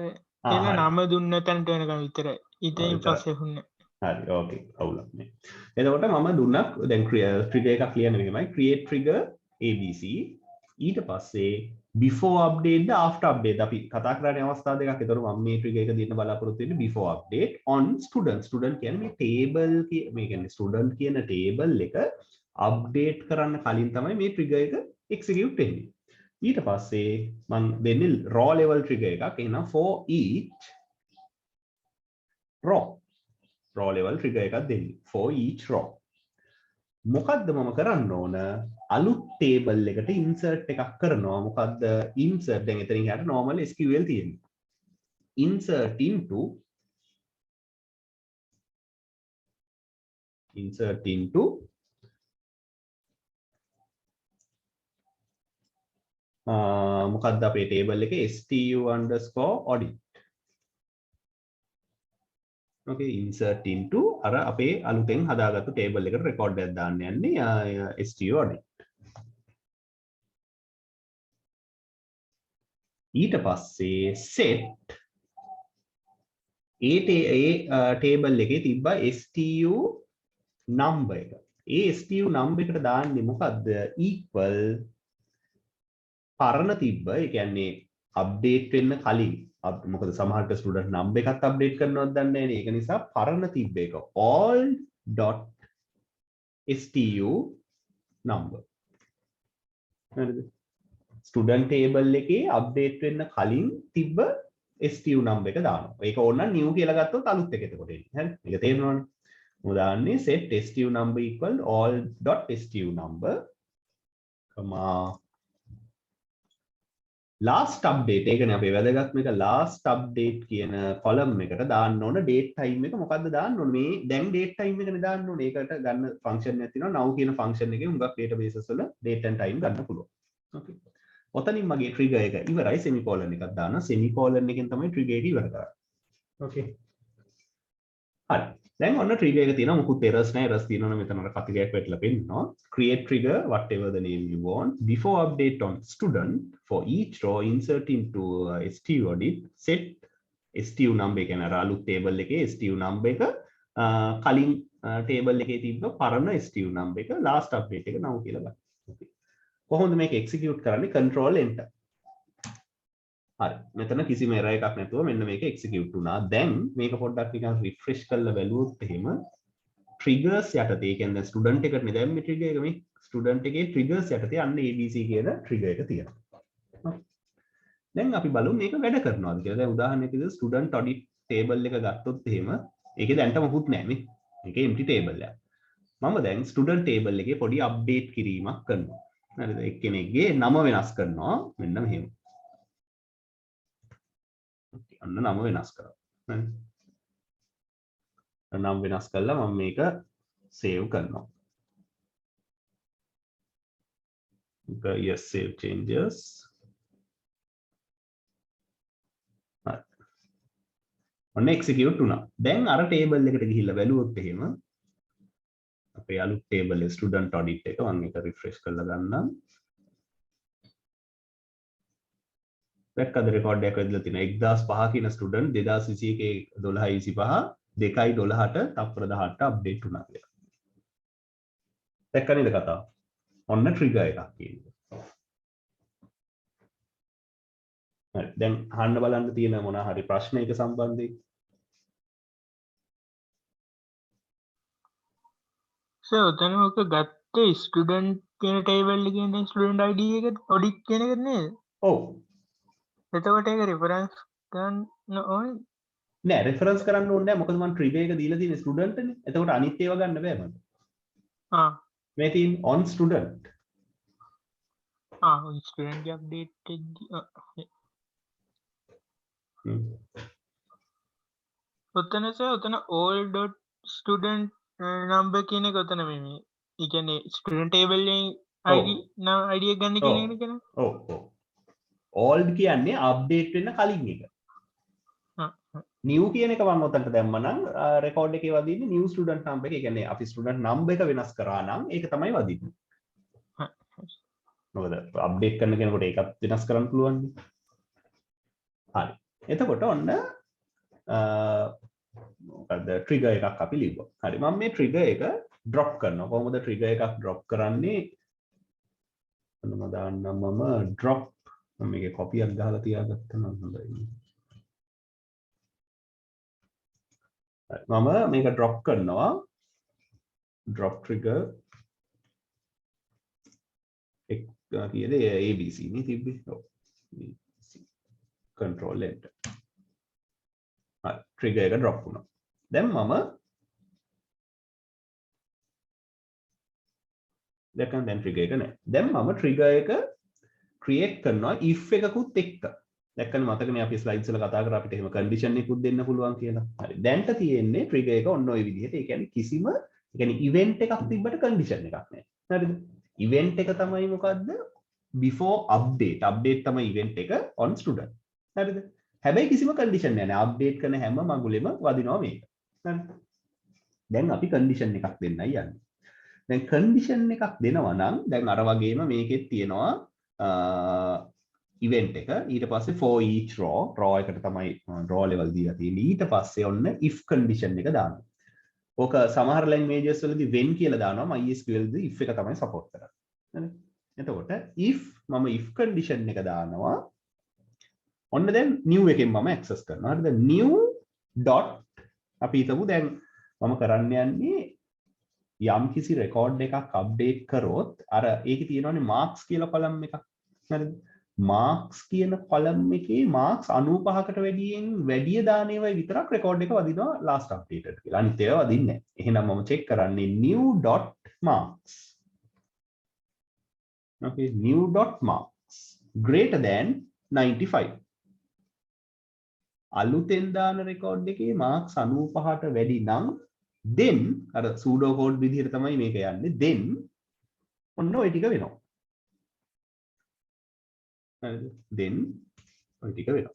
කියලා නම දුන්න තැනට වෙනකම් විතරයි. ඉතින් පස්සේ හුන්නේ. හරි ඕකේ අවුලක් නෑ. එතකොට මම දුන්නක් දැන් ට්‍රිගර් එකක් ලියන්න මෙහෙමයි create trigger abc ඊට පස්සේ before update ද after update අපි කතා කරන්නේ අවස්ථා දෙකක්. ඒතකොට මම මේ trigger එක දෙන්න බලාපොරොත්තු වෙන්නේ before update on student කියන්නේ මේ table මේ කියන්නේ student කියන table එක update කරන්න කලින් තමයි මේ trigger එක execute වෙන්නේ. ඊට පස්සේ මම දෙන්නේ raw level trigger එකක්. එහෙනම් for each raw level trigger එකක් දෙන්නේ for each raw. මොකද්ද මම කරන්න ඕන? අලුත් table එකට insert එකක් කරනවා. මොකද්ද insert? දැන් එතනින් යට normal SQL තියෙනවා. insert into මොකද්ද අපේ table එකේ stu_audit. okay insert into අර අපේ අලුතෙන් හදාගත්තු table එකට record එකක් දාන්න යන්නේ stu_audit. ඊට පස්සේ set table එකේ තිබ්බ stu number එක. ඒ stu number එකට දාන්නේ මොකද්ද? equal පරණ තිබ්බ ඒ කියන්නේ අප්ඩේට් වෙන්න කලින් මොකද සමහරට ස්ටුඩන්ට් නම්බර් එකක් අප්ඩේට් කරනවද දන්නේ නැහැ. ඒක නිසා පරණ තිබ්බ එක all.stu number. හරිද? ස්ටුඩන්ට් ටේබල් එකේ අප්ඩේට් වෙන්න කලින් තිබ්බ stu number එක දානවා. ඒක ඕනනම් new කියලා ගත්තොත් අලුත් එක එතකොට එන්නේ. හරි? ඒක තේරෙනවනේ. මොකද දාන්නේ set stu number equal all.stu number, last update ඒකනේ අපේ වැදගත් මේක last update කියන column එකට දාන්න ඕන date time එක මොකද්ද දාන්න ඕන මේ දැන් date time එකනේ දාන්න ඕන. ඒකට ගන්න function එකක් තියෙනවා now කියන function එකේ හුඟක් databases වල date and time ගන්න පුළුවන්. okay ඔතනින් මගේ trigger එක ඉවරයි semicolon එකක් දානවා. semicolon එකෙන් තමයි trigger එක ඉවර කරන්නේ. okay හරි දැන් ඔන්න trigger එක තියෙනවා. මොකුත් errors නැහැ. errors තියෙනවනේ මෙතන අර කතිකයක් වැටලා පෙන්නනවා. create trigger whatever the name you want before update on student for each row insert into stu_audit set stu number එක කියන අලුත් table එකේ stu number එක කලින් table එකේ තිබ්බ පරණ stu number එක last update එක now කියලා ගන්න. okay කොහොමද මේක execute කරන්නේ? control enter. හරි මෙතන කිසිම error එකක් නැතුව මෙන්න මේක execute වුණා. දැන් මේක පොඩ්ඩක් නිකන් refresh කරලා බලුවොත් එහෙම triggers යටතේ ඒ කියන්නේ student එකට නේ දැන් මේ trigger එක මේ student එකේ triggers යටතේ අන්න abc කියන trigger එක තියෙනවා. දැන් අපි බලමු මේක වැඩ කරනවාද කියලා. දැන් උදාහරණයක් විදිහට student audit table එක ගත්තොත් එහෙම ඒකේ දැන්ට මොකුත් නැහැ නේ. මේක empty table එකක්. මම දැන් student table එකේ පොඩි update කිරීමක් කරනවා. හරිද? එක්කෙනෙක්ගේ නම වෙනස් කරනවා මෙන්න මෙහෙම. අන්න නම වෙනස් කරා. හරි. නම වෙනස් කළා මම මේක save කරනවා. yes save changes. හරි. ඔන්න execute වුණා. දැන් අර table එකට ගිහිල්ලා බැලුවොත් එහෙම අපේ අලුත් table එක student audit එක මම ඒක refresh කරලා ගන්නම්. දැක්කද රෙකෝඩ් එකක් වෙදලා තියෙනවා 1005 කියන ස්ටුඩන්ට් 2021 12:25 2:12ට තප්පර 18ට අප්ඩේට් වුණා කියලා. දැක්ක නේද කතාව? ඔන්න ට්‍රිගර් එකක් කියන්නේ. හරි දැන් අහන්න බලන්න තියෙන මොනවා හරි ප්‍රශ්නයක සම්බන්ධයෙන් සර් උතන ඔක ගත්තේ ස්ටුඩන්ට් කියන ටේබල් එකේ ඉඳන් ස්ටුඩන්ට් ID එකට ඔඩිට් කියන එක නේද? ඔව්. එතකොට ඒක රිෆරන්ස් ගන්න ඕනේ නෑ රෙෆරන්ස් කරන්න ඕනේ නෑ මොකද මම ට්‍රිගර් එක දීලා තියෙන්නේ ස්ටුඩන්ට් නේ. එතකොට අනිත් ඒවා ගන්න බෑ මට. මේ තියෙන on student. on student update ඔතන සර් ඔතන all.student number කියන එක ඔතන මේ ඒ කියන්නේ student table එකේ ID එක ගන්න කියන එක නේ. ඔව් ඔව්. old කියන්නේ අප්ඩේට් වෙන්න කලින් එක. new කියන එක මම ඔතනට දැම්මනම් රෙකෝඩ් එකේ වදින්නේ new student number එක. ඒ කියන්නේ අපි student number එක වෙනස් කරා නම් ඒක තමයි වදින්නේ. මොකද අප්ඩේට් කරන කෙනෙකුට ඒකත් වෙනස් කරන්න පුළුවන්. හරි. එතකොට ඔන්න මොකද ට්‍රිගර් එකක් අපි ලිව්වා. හරි. මම මේ ට්‍රිගර් එක drop කරනවා. කොහොමද ට්‍රිගර් එකක් drop කරන්නේ? මම දාන්නම් මම drop මම මේකේ copy එකක් ගහලා තියාගත්තා නම් හොඳයි. මම මේක drop කරනවා. drop trigger එක කීයද ABC නේ තිබ්බේ. ඔව්. control enter. හරි. trigger එක drop වුණා. දැන් මම දැන් trigger එක නැහැ. දැන් මම trigger එක create කරනවා if එකකුත් එක්ක. දැක්කනේ මතකනේ අපි slides වල කතා කරා අපිට එහෙම condition එකකුත් දෙන්න පුළුවන් කියලා. හරි. දැන්ට තියෙන්නේ trigger එක ඔන්න ඔය විදිහට. ඒ කියන්නේ කිසිම ඒ කියන්නේ event එකක් තිබ්බට condition එකක් නැහැ. හරිද? event එක තමයි මොකද්ද? before update. update තමයි event එක on student. හරිද? හැබැයි කිසිම condition නැහැ. update කරන හැම මඟුලෙම වදිනවා මේක. හරිද? දැන් අපි condition එකක් දෙන්නයි යන්නේ. දැන් condition එකක් දෙනවා නම් දැන් අර වගේම මේකෙත් තියෙනවා event එක. ඊට පස්සේ for each raw එකට තමයි raw level දීලා තියෙන්නේ. ඊට පස්සේ ඔන්න if condition එක දානවා. ඕක සමහර languages වලදී when කියලා දානවා. MySQL දී if එක තමයි support කරන්නේ. හරිද? එතකොට if මම if condition එක දානවා. ඔන්න දැන් new එකෙන් මම access කරනවා. හරිද? new dot අපි හිතමු දැන් මම කරන්න යන්නේ යම් කිසි රෙකෝඩ් එකක් අප්ඩේට් කරොත් අර ඒකේ තියෙනවානේ marks කියලා column එකක්. හරිද? marks කියන column එකේ marks 95කට වැඩිය දාන ඒවා විතරක් රෙකෝඩ් එක වදිනවා last updated කියලා. අනිත් ඒවා වදින්නේ නැහැ. එහෙනම් මම check කරන්නේ new.marks. okay new.marks greater than 95. අලුතෙන් දාන රෙකෝඩ් එකේ marks 95ට වැඩි නම් then අර pseudo code විදිහට තමයි මේක යන්නේ. then ඔන්න ඔය ටික වෙනවා. හරිද? then ඔය ටික වෙනවා.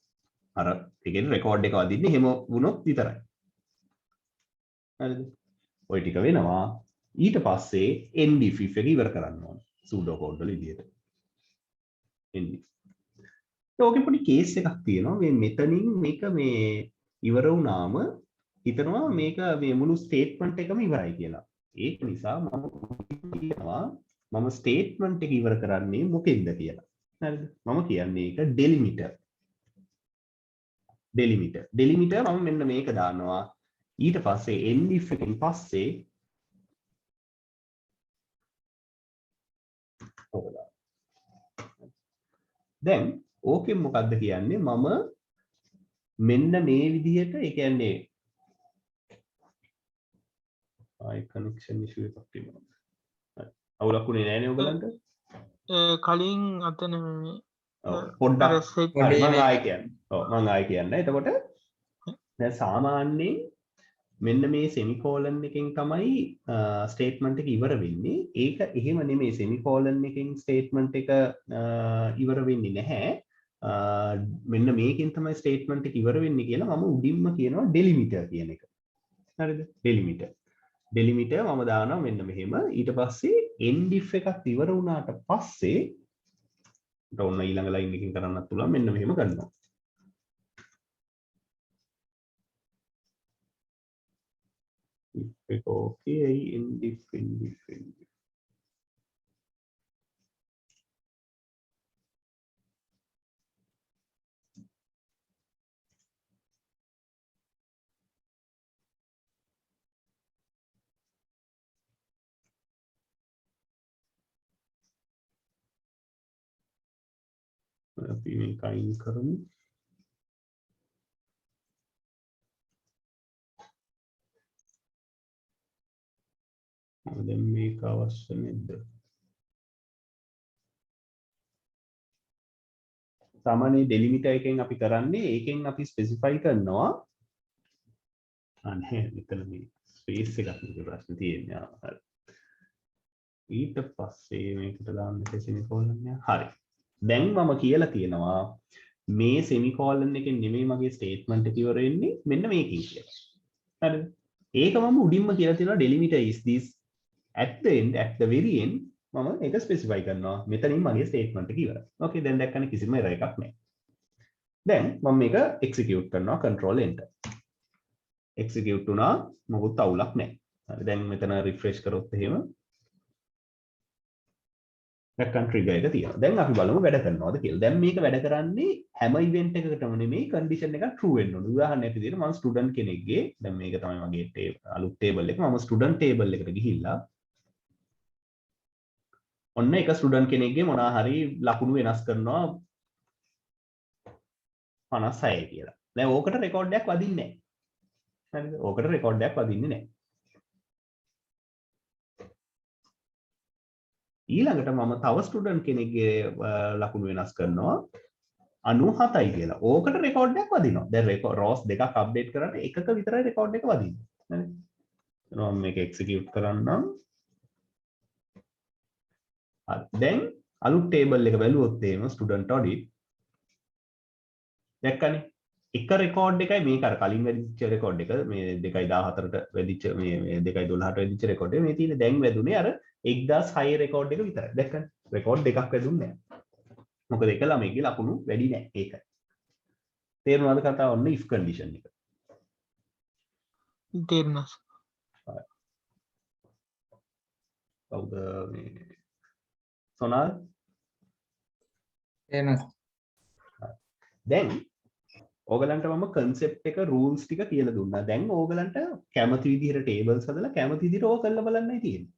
අර ඒ කියන්නේ රෙකෝඩ් එක වදින්නේ එහෙම වුණොත් විතරයි. හරිද? ඔය ටික වෙනවා. ඊට පස්සේ end if එක ඉවර කරන්න ඕනේ. pseudo code වල විදිහට. end if. ඕකේ පොඩි කේස් එකක් තියෙනවා. මේ මෙතනින් මේක මේ ඉවර වුණාම හිතනවා මේක මේ මුළු ස්ටේට්මන්ට් එකම ඉවරයි කියලා. ඒක නිසා මම කියනවා මම ස්ටේට්මන්ට් එක ඉවර කරන්නේ මොකෙන්ද කියලා. හරිද? මම කියන්නේ ඒක delimiter. delimiter මම මෙන්න මේක දානවා. ඊට පස්සේ end if එකෙන් පස්සේ දැන් ඕකෙන් මොකද්ද කියන්නේ මම මෙන්න මේ විදිහට ඒ කියන්නේ connection issue එකක් තියෙනවා. හරි. අවුලක් උනේ නැහැ නේ ඔයගලන්ට? කලින් අතන පොඩ්ඩක් හරි මම ආයෙ කියන්න. ඔව් මම ආයෙ කියන්න. එතකොට දැන් සාමාන්‍යයෙන් මෙන්න මේ semicolon එකෙන් තමයි statement එක ඉවර වෙන්නේ. ඒක එහෙම නෙමෙයි semicolon එකෙන් statement එක ඉවර වෙන්නේ නැහැ. මෙන්න මේකෙන් තමයි statement එක ඉවර වෙන්නේ කියලා මම උඩින්ම කියනවා delimiter කියන එක. හරිද? delimiter මම දානවා මෙන්න මෙහෙම. ඊට පස්සේ end if එකත් ඉවර වුණාට පස්සේ ඔන්න ඊළඟ line එකකින් කරන්නත් පුළුවන් මෙන්න මෙහෙම කරනවා. if එක okay end if අපි මේක අයින් කරමු. දැන් මේක අවශ්‍ය නැද්ද? සාමාන්‍ය delimiter එකෙන් අපි කරන්නේ ඒකෙන් අපි specify කරනවා අනේ මෙතන මේ space එකක් නේ ප්‍රශ්න තියෙන්නේ. හරි. ඊට පස්සේ මේකට දාන්න semicolon එක. හරි. දැන් මම කියලා තියෙනවා මේ semicolon එකෙන් නෙමෙයි මගේ statement එක ඉවර වෙන්නේ මෙන්න මේකෙන් කියලා. හරිද? ඒක මම උඩින්ම කියලා තියෙනවා delimiter is this at the end at the very end මම ඒක specify කරනවා. මෙතනින් මගේ statement එක ඉවරයි. Okay දැන් දැක්කනේ කිසිම error එකක් නැහැ. දැන් මම මේක execute කරනවා control enter. execute වුණා මොකුත් අවුලක් නැහැ. හරි දැන් මෙතන refresh කරොත් එහෙම නැත්නම් trigger එක තියෙනවා. දැන් අපි බලමු වැඩ කරනවද කියලා. දැන් මේක වැඩ කරන්නේ හැම event එකකටම නෙමෙයි condition එක true වෙන්න ඕනේ. උදාහරණයක් විදිහට මම student කෙනෙක්ගේ දැන් මේක තමයි මගේ අලුත් table එක. මම student table එකට ගිහිල්ලා ඔන්න එක student කෙනෙක්ගේ මොනවා හරි ලකුණු වෙනස් කරනවා 56 කියලා. දැන් ඕකට record එකක් වදින්නේ නැහැ. හරිද? ඕකට record එකක් වදින්නේ නැහැ. ඊළඟට මම තව ස්ටුඩන්ට් කෙනෙක්ගේ ලකුණු වෙනස් කරනවා 97යි කියලා. ඕකට රෙකෝඩ් එකක් වදිනවා. දැන් රෝස් දෙකක් අප්ඩේට් කරාට එකක විතරයි රෙකෝඩ් එක වදින්නේ. හරි. මම මේක එක්සිකියුට් කරන්නම්. හරි. දැන් අලුත් ටේබල් එක බැලුවොත් එහෙම ස්ටුඩන්ට් ඔඩිට් දැක්කනේ. එක රෙකෝඩ් එකයි මේක අර කලින් වැඩිච්ච රෙකෝඩ් එක මේ 2.14ට වැඩිච්ච මේ 2.12ට වැඩිච්ච රෙකෝඩ් එක මේ තියෙන දැන් වැදුනේ අර 1006 රෙකෝඩ් එක විතරයි. දැක්කනේ. රෙකෝඩ් දෙකක් වැදුන්නේ නැහැ. මොකද එක ළමයිගේ ලකුණු වැඩි නැහැ ඒකයි. තේරුණාද කතාව? ඔන්න if condition එක. තේරුණා. කවුද මේ සොනාල්? දැන් ඕගලන්ට මම concept එක rules ටික කියලා දුන්නා. දැන් ඕගලන්ට කැමති විදිහට tables හදලා කැමති විදිහට ඕක කරලා බලන්නයි තියෙන්නේ.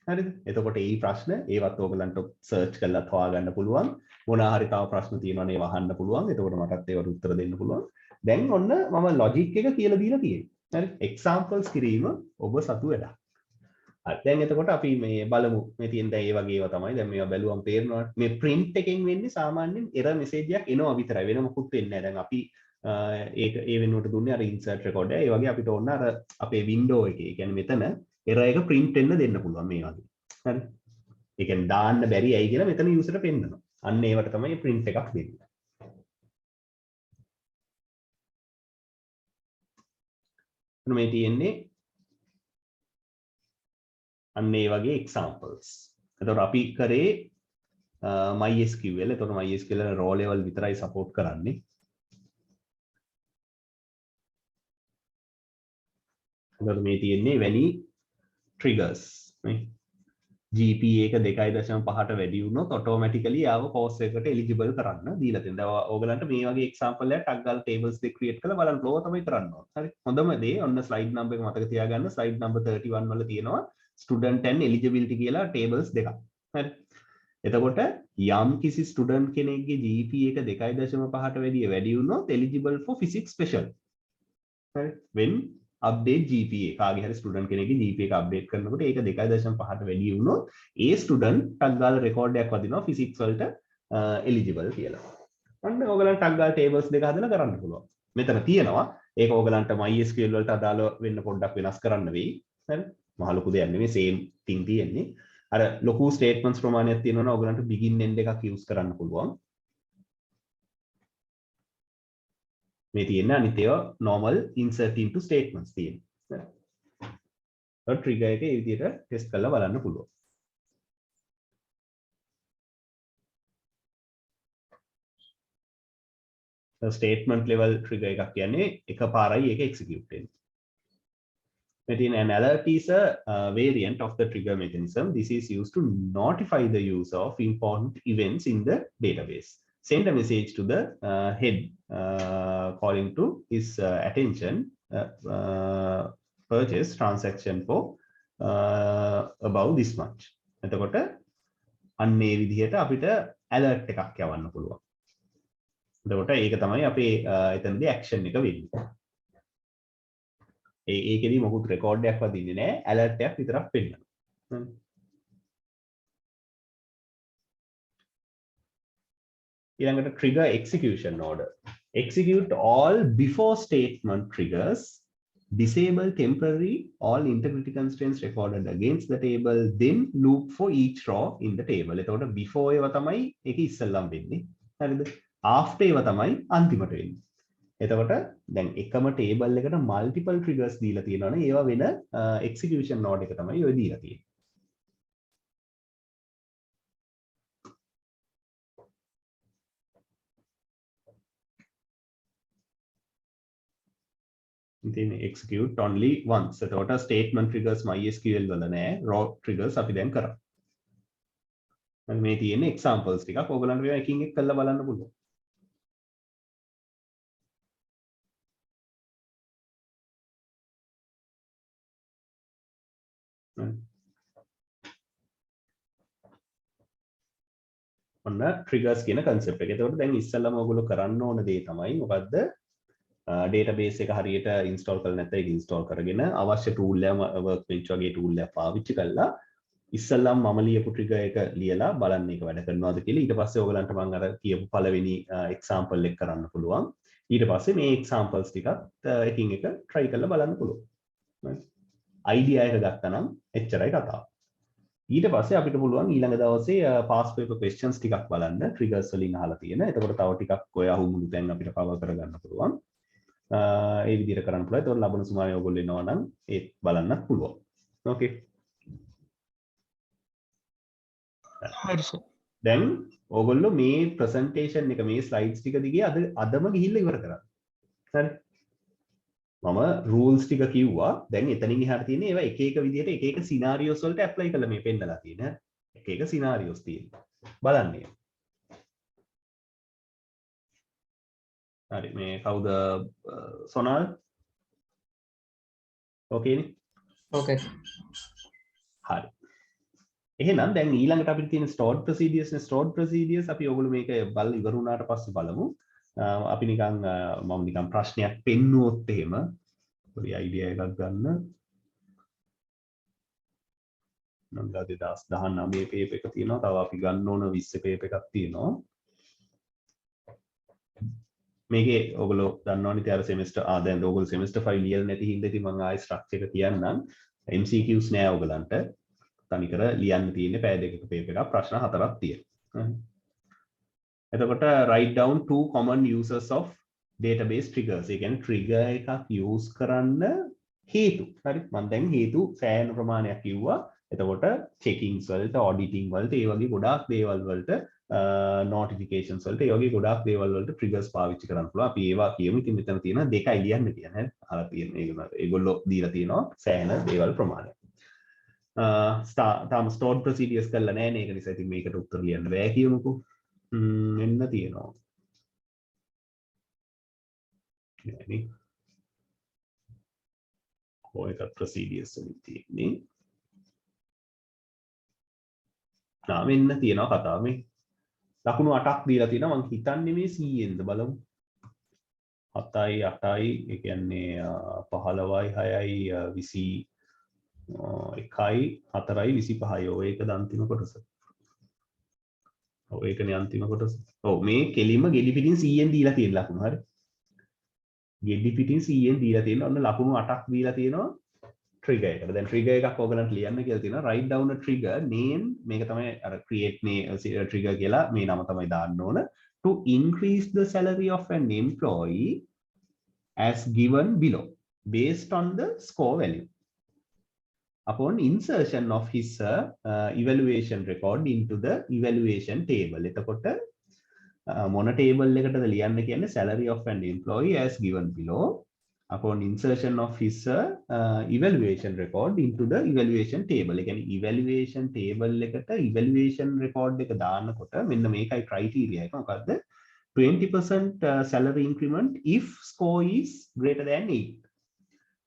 හරිද? එතකොට මේ ප්‍රශ්න ඒවත් ඕගලන්ට search කරලා හොයාගන්න පුළුවන්. මොනවා හරි තව ප්‍රශ්න තියෙනවා නේ වහන්න පුළුවන්. එතකොට මටත් ඒවට උත්තර දෙන්න පුළුවන්. දැන් ඔන්න මම logic එක කියලා දීලා තියෙනවා. හරි? examples කිරීම ඔබ සතු වැඩක්. හරි. දැන් එතකොට අපි මේ බලමු. මේ තියෙන දැන් ඒ වගේ ඒවා තමයි. දැන් මේවා බැලුවම තේරෙනවා. මේ print එකෙන් වෙන්නේ සාමාන්‍යයෙන් error message එකක් එනවා විතරයි. වෙන මොකුත් වෙන්නේ නැහැ. දැන් අපි ඒක ඒ වෙනුවට දුන්නේ අර insert record එක. ඒ වගේ අපිට ඕන අර අපේ window එකේ. ඒ කියන්නේ මෙතන error එක print වෙන්න දෙන්න පුළුවන් මේ වගේ. හරි. ඒ කියන්නේ දාන්න බැරි ඇයි කියලා මෙතන user පෙන්නනවා. අන්න ඒවට තමයි print එකක් දෙන්නේ. මේ තියෙන්නේ අන්න ඒ වගේ examples. එතකොට අපි කරේ MySQL. එතකොට MySQL raw level විතරයි support කරන්නේ. එතකොට මේ තියෙන්නේ වැනි triggers නේ. GPA එක 2.5ට වැඩි වුණොත් automatically ආව course එකකට eligible කරන්න දීලා තියෙනවා. දැන් ඕගලන්ට මේ වගේ example එකක් ටක් ගාලා tables දෙක create කරලා බලන්න ඕව තමයි කරන්න ඕන. හරි. හොඳම දේ ඔන්න slide number එක මතක තියාගන්න. slide number 31 වල තියෙනවා student and eligibility කියලා tables දෙකක්. හරි. එතකොට යම් කිසි student කෙනෙක්ගේ GPA එක 2.5ට වැඩි වුණොත් eligible for physics special. හරි. when update GPA කාගේ හරි ස්ටුඩන්ට් කෙනෙක්ගේ GPA එක අප්ඩේට් කරනකොට ඒක 2.5ට වැඩි වුණොත් ඒ ස්ටුඩන්ට් ටක් ගාලා රෙකෝඩ් එකක් වදිනවා ෆිසික්ස් වලට එලිජිබල් කියලා. අන්න ඕගලන්ට ටක් ගාලා ටේබල්ස් දෙක හදලා කරන්න පුළුවන්. මෙතන තියෙනවා ඒක ඕගලන්ට MySQL වලට අදාළ වෙන්න පොඩ්ඩක් වෙනස් කරන්න වෙයි. හරි. මහ ලොකු දෙයක් නෙමෙයි same thing තියෙන්නේ. අර ලොකු ස්ටේට්මන්ට්ස් ප්‍රමාණයක් තියෙනවා නම් ඕගලන්ට begin end එකක් use කරන්න පුළුවන්. මේ තියෙන අනිත් ඒවා normal insert into statements තියෙනවා. හරි. trigger එක ඒ විදිහට test කරලා බලන්න පුළුවන්. statement level trigger එකක් කියන්නේ එකපාරයි ඒක execute වෙන්නේ. An alert is a variant of the trigger mechanism. This is used to notify the user of important events in the database. Send a message to the head calling to his attention purchase transaction for above this much. එතකොට අන්න ඒ විදිහට අපිට alert එකක් යවන්න පුළුවන්. එතකොට ඒක තමයි අපේ එතනදී action එක වෙන්නේ. ඒකෙදි මොකුත් රෙකෝඩ් එකක් වදින්නේ නැහැ alert එකක් විතරක් පෙන්නනවා. ඊළඟට trigger execution order. Execute all before statement triggers. Disable temporary all integrity constraints recorded against the table. Then loop for each row in the table. එතකොට before ඒවා තමයි ඒක ඉස්සෙල්ලම වෙන්නේ. හරිද? after ඒවා තමයි අන්තිමට වෙන්නේ. එතකොට දැන් එකම ටේබල් එකට multiple triggers දීලා තියෙනවනේ ඒවා වෙන execution node එක තමයි ඔය දීලා තියෙන්නේ. ඉතින් execute only once. එතකොට statement triggers MySQL වල නෑ, raw triggers අපි දැන් කරා. මේ තියෙන්නේ examples ටිකක්. ඕගලන්ට මේවා එකින් එක කරලා බලන්න පුළුවන්. ඔන්න triggers කියන concept එක. එතකොට දැන් ඉස්සෙල්ලාම ඔයගොල්ලෝ කරන්න ඕන දේ තමයි මොකද්ද? database එක හරියට install කරලා නැත්නම් ඒක install කරගෙන අවශ්‍ය tool එක workbench වගේ tool එකක් පාවිච්චි කරලා ඉස්සෙල්ලාම මම ලියපු trigger එක ලියලා බලන්න ඒක වැඩ කරනවද කියලා. ඊට පස්සේ ඔයගලන්ට මම අර කියපු පළවෙනි example එක කරන්න පුළුවන්. ඊට පස්සේ මේ examples ටිකත් එකින් එක try කරලා බලන්න පුළුවන්. idea එක ගත්තනම් එච්චරයි කතාව. ඊට පස්සේ අපිට පුළුවන් ඊළඟ දවසේ past paper questions ටිකක් බලන්න triggers වලින් අහලා තියෙන. එතකොට තව ටිකක් ඔය අහුමුළු තැන් අපිට cover කරගන්න පුළුවන්. ඒ විදිහට කරන්න පුළුවන්. ඒතකොට ලබන සුමානේ ඔයගොල්ලෝ එනවා නම් ඒත් බලන්නත් පුළුවන්. ඕකේ. හරි සර්. දැන් ඕගොල්ලෝ මේ presentation එක මේ slides ටික දිගේ අදම ගිහිල්ලා ඉවර කරන්න. හරි. මම rules ටික කිව්වා. දැන් එතනින් එහාට තියෙන්නේ ඒවා එක එක විදිහට එක එක scenarios වලට apply කරලා මේ පෙන්නලා තියෙන. එක එක scenarios තියෙනවා. බලන්න. හරි මේ කවුද සොනල්? ඕකේනේ? ඕකේ. හරි. එහෙනම් දැන් ඊළඟට අපිට තියෙන stored procedures නේ stored procedures අපි ඔයගොල්ලෝ මේක බල ඉවර වුණාට පස්සේ බලමු. අපි නිකන් මම නිකන් ප්‍රශ්නයක් පෙන්නුවොත් එහෙම පොඩි අයිඩියා එකක් ගන්න. නම් 2019 පේපර් එක තියෙනවා. තව අපි ගන්න ඕන 20 පේපර් එකක් තියෙනවා. මේකේ ඔයගොල්ලෝ දන්නවනේ ඉතින් අර semester දැන් ඔයගොල්ලෝ semester 5 ලියලා නැති හින්දා ඉතින් මම ආයෙ structure එක කියන්නම්. MCQs නෑ ඔයගලන්ට. තනිකර ලියන්න තියෙන්නේ පැය දෙකක පේපර් එකක් ප්‍රශ්න 4ක් තියෙනවා. එතකොට write down two common uses of database triggers. ඒ කියන්නේ trigger එකක් use කරන්න හේතු. හරි. මම දැන් හේතු සෑහෙන ප්‍රමාණයක් කිව්වා. එතකොට checkings වලට auditing වලට ඒ වගේ ගොඩාක් දේවල් වලට notifications වලට ඒ වගේ ගොඩාක් දේවල් වලට triggers පාවිච්චි කරන්න පුළුවන්. අපි ඒවා කියමු. ඉතින් මෙතන තියෙන දෙකයි ලියන්න කියන්නේ. අහලා තියෙන ඒගොල්ලෝ දීලා තියෙනවා සෑහෙන දේවල් ප්‍රමාණයක්. තාම stored procedures කරලා නැහැ නේ. ඒක නිසා ඉතින් මේකට උත්තර ලියන්න බෑ කියමුකෝ. එන්න තියෙනවා. නෑනේ. කොහේක procedures වලින් තියෙන්නේ. මෙන්න තියෙනවා කතාව මේ. ලකුණු 8ක් දීලා තියෙනවා. මං හිතන්නේ මේ 100ෙන්ද බලමු. 7යි 8යි ඒ කියන්නේ 15යි 6යි 21යි 4යි 25යි ඔය එකද අන්තිම කොටස. ඔව් ඒකනේ අන්තිම කොටස. ඔව් මේ කෙලින්ම ගෙඩි පිටින් 100ෙන් දීලා තියෙන ලකුණු හරි. ගෙඩි පිටින් 100ෙන් දීලා තියෙන ඔන්න ලකුණු 8ක් දීලා තියෙනවා trigger එකට. දැන් trigger එකක් ඕගලන්ට ලියන්න කියලා තියෙනවා. write down a trigger name මේක තමයි අර create මේ trigger කියලා මේ නම තමයි දාන්න ඕන. to increase the salary of an employee as given below based on the score value upon insertion of his evaluation record into the evaluation table. එතකොට මොන table එකටද ලියන්න කියන්නේ salary of an employee as given below upon insertion of his evaluation record into the evaluation table. ඒ කියන්නේ evaluation table එකට evaluation record එක දාන්නකොට මෙන්න මේකයි criteria එක. මොකද්ද? 20% salary increment if score is greater than 8.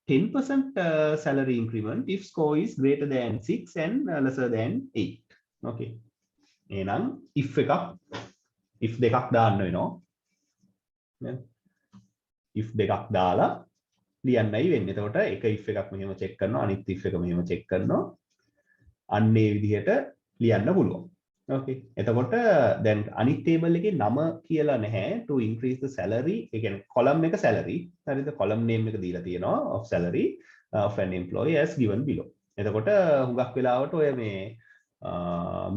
10% salary increment if score is greater than 6 and lesser than 8. Okay. එහෙනම් if දෙකක් දාන්න වෙනවා. if දෙකක් දාලා ලියන්නයි වෙන්නේ. එතකොට එක if එකක් මෙහෙම check කරනවා, අනිත් if එක මෙහෙම check කරනවා. අන්න ඒ විදිහට ලියන්න පුළුවන්. Okay. එතකොට දැන් අනිත් table එකේ නම කියලා නැහැ to increase the salary. ඒ කියන්නේ column එක salary. හරිද? column name එක දීලා තියෙනවා of salary of an employee as given below. එතකොට හුඟක් වෙලාවට ඔය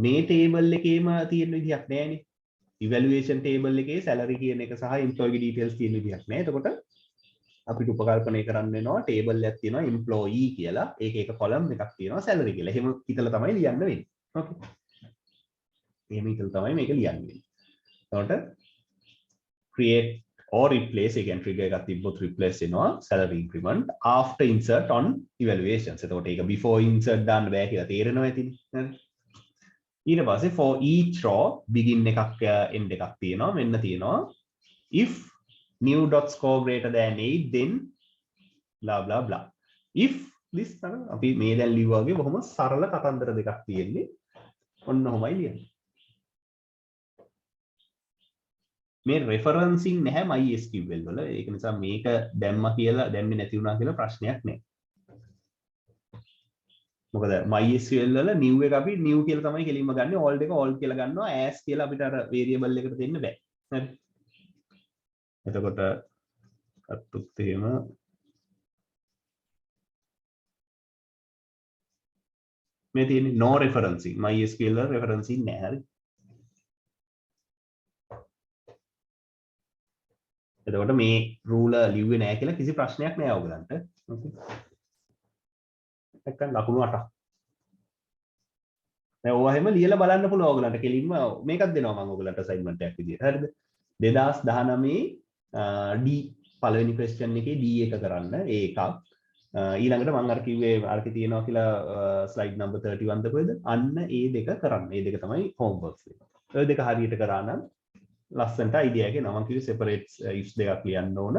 මේ table එකේම තියෙන විදිහක් නැහැනේ. evaluation table එකේ salary කියන එක සහ employee details තියෙන විදිහක් නෑ. එතකොට අපිට උපකල්පනය කරන්න වෙනවා table එකක් තියෙනවා employee කියලා. ඒකේ එක column එකක් තියෙනවා salary කියලා. එහෙම හිතලා තමයි ලියන්න වෙන්නේ. Okay. එහෙම හිතලා තමයි මේක ලියන්න වෙන්නේ. එතකොට create or replace again trigger එකක් තිබ්බොත් replace වෙනවා salary increment after insert on evaluations. එතකොට ඒක before insert දාන්න බෑ කියලා තේරෙනවා ඇතිනේ. ඊට පස්සේ for each row begin එකක් end එකක් තියෙනවා. මෙන්න තියෙනවා if new dot score greater than 8 then blah blah blah. if this අපි මේ දැන් ලියුවාගේ බොහොම සරල කතන්දර දෙකක් තියෙන්නේ. ඔන්න ඔහොමයි ලියන්නේ. මේ referencing නැහැ MySQL වල. ඒක නිසා මේක දැම්මා කියලා දැම්මේ නැති වුණා කියලා ප්‍රශ්නයක් නැහැ. මොකද MySQL වල new එක අපි new කියලා තමයි කෙලින්ම ගන්නෙ. old එක old කියලා ගන්නවා. as කියලා අපිට අර variable එකට දෙන්න බෑ. හරි. එතකොට අත්තුත් එහෙම මේ තියෙන්නේ no referencing. MySQL වල referencing නැහැ. හරි. එතකොට මේ ruler ලිව්වේ නැහැ කියලා කිසි ප්‍රශ්නයක් නැහැ ඔයගලන්ට. ඕකේ. නැත්නම් ලකුණු 8ක්. දැන් ඕවා හැම ලියලා බලන්න පුළුවන් ඔයගලන්ට. කෙලින්ම මේකක් දෙනවා මම ඔයගලන්ට assignment එකක් විදියට. හරිද? 2019 D පළවෙනි question එකේ D එක කරන්න. ඒ එකක්. ඊළඟට මම අර කිව්වේ අරකේ තියෙනවා කියලා slide number 31 ද කොහෙද? අන්න ඒ දෙක කරන්න. ඒ දෙක තමයි homeworks එක. ඔය දෙක හරියට කරා නම් ලස්සනට idea එකේ නම කිව්වේ separate ifs දෙකක් ලියන්න ඕන.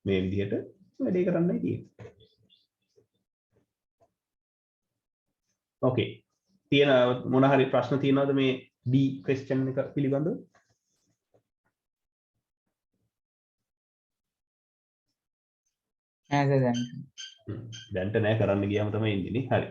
මේ විදිහට වැඩේ කරන්නයි තියෙන්නේ. Okay. තියෙන මොන හරි ප්‍රශ්න තියෙනවද මේ D question එක පිළිබඳව? දැන්ට නෑ කරන්න ගියාම තමයි එන්නේ. හරි.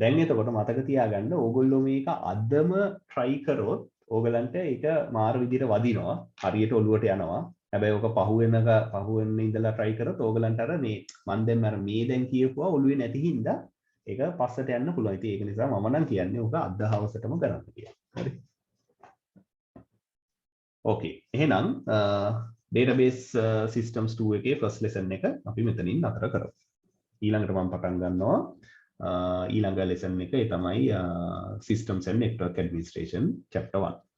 දැන් එතකොට මතක තියාගන්න ඕගොල්ලෝ මේක අදම try කරොත් ඕගලන්ට ඒක මාර විදිහට වදිනවා. හරියට ඔලුවට යනවා. හැබැයි ඕක පහුවෙන්න ඉඳලා try කරොත් ඕගලන්ට අර මේ මන් දැන් අර මේ දැන් කියපුවා ඔලුවේ නැති හින්දා ඒක පස්සට යන්න පුළුවන්. ඉතින් ඒක නිසා මම නම් කියන්නේ ඕක අද හවසටම කරන්න කියලා. හරි. Okay. එහෙනම් database systems 2 එකේ first lesson එක අපි මෙතනින් නතර කරමු. ඊළඟට මම පටන් ගන්නවා ඊළඟ lesson එක ඒ තමයි systems and network administration chapter 1.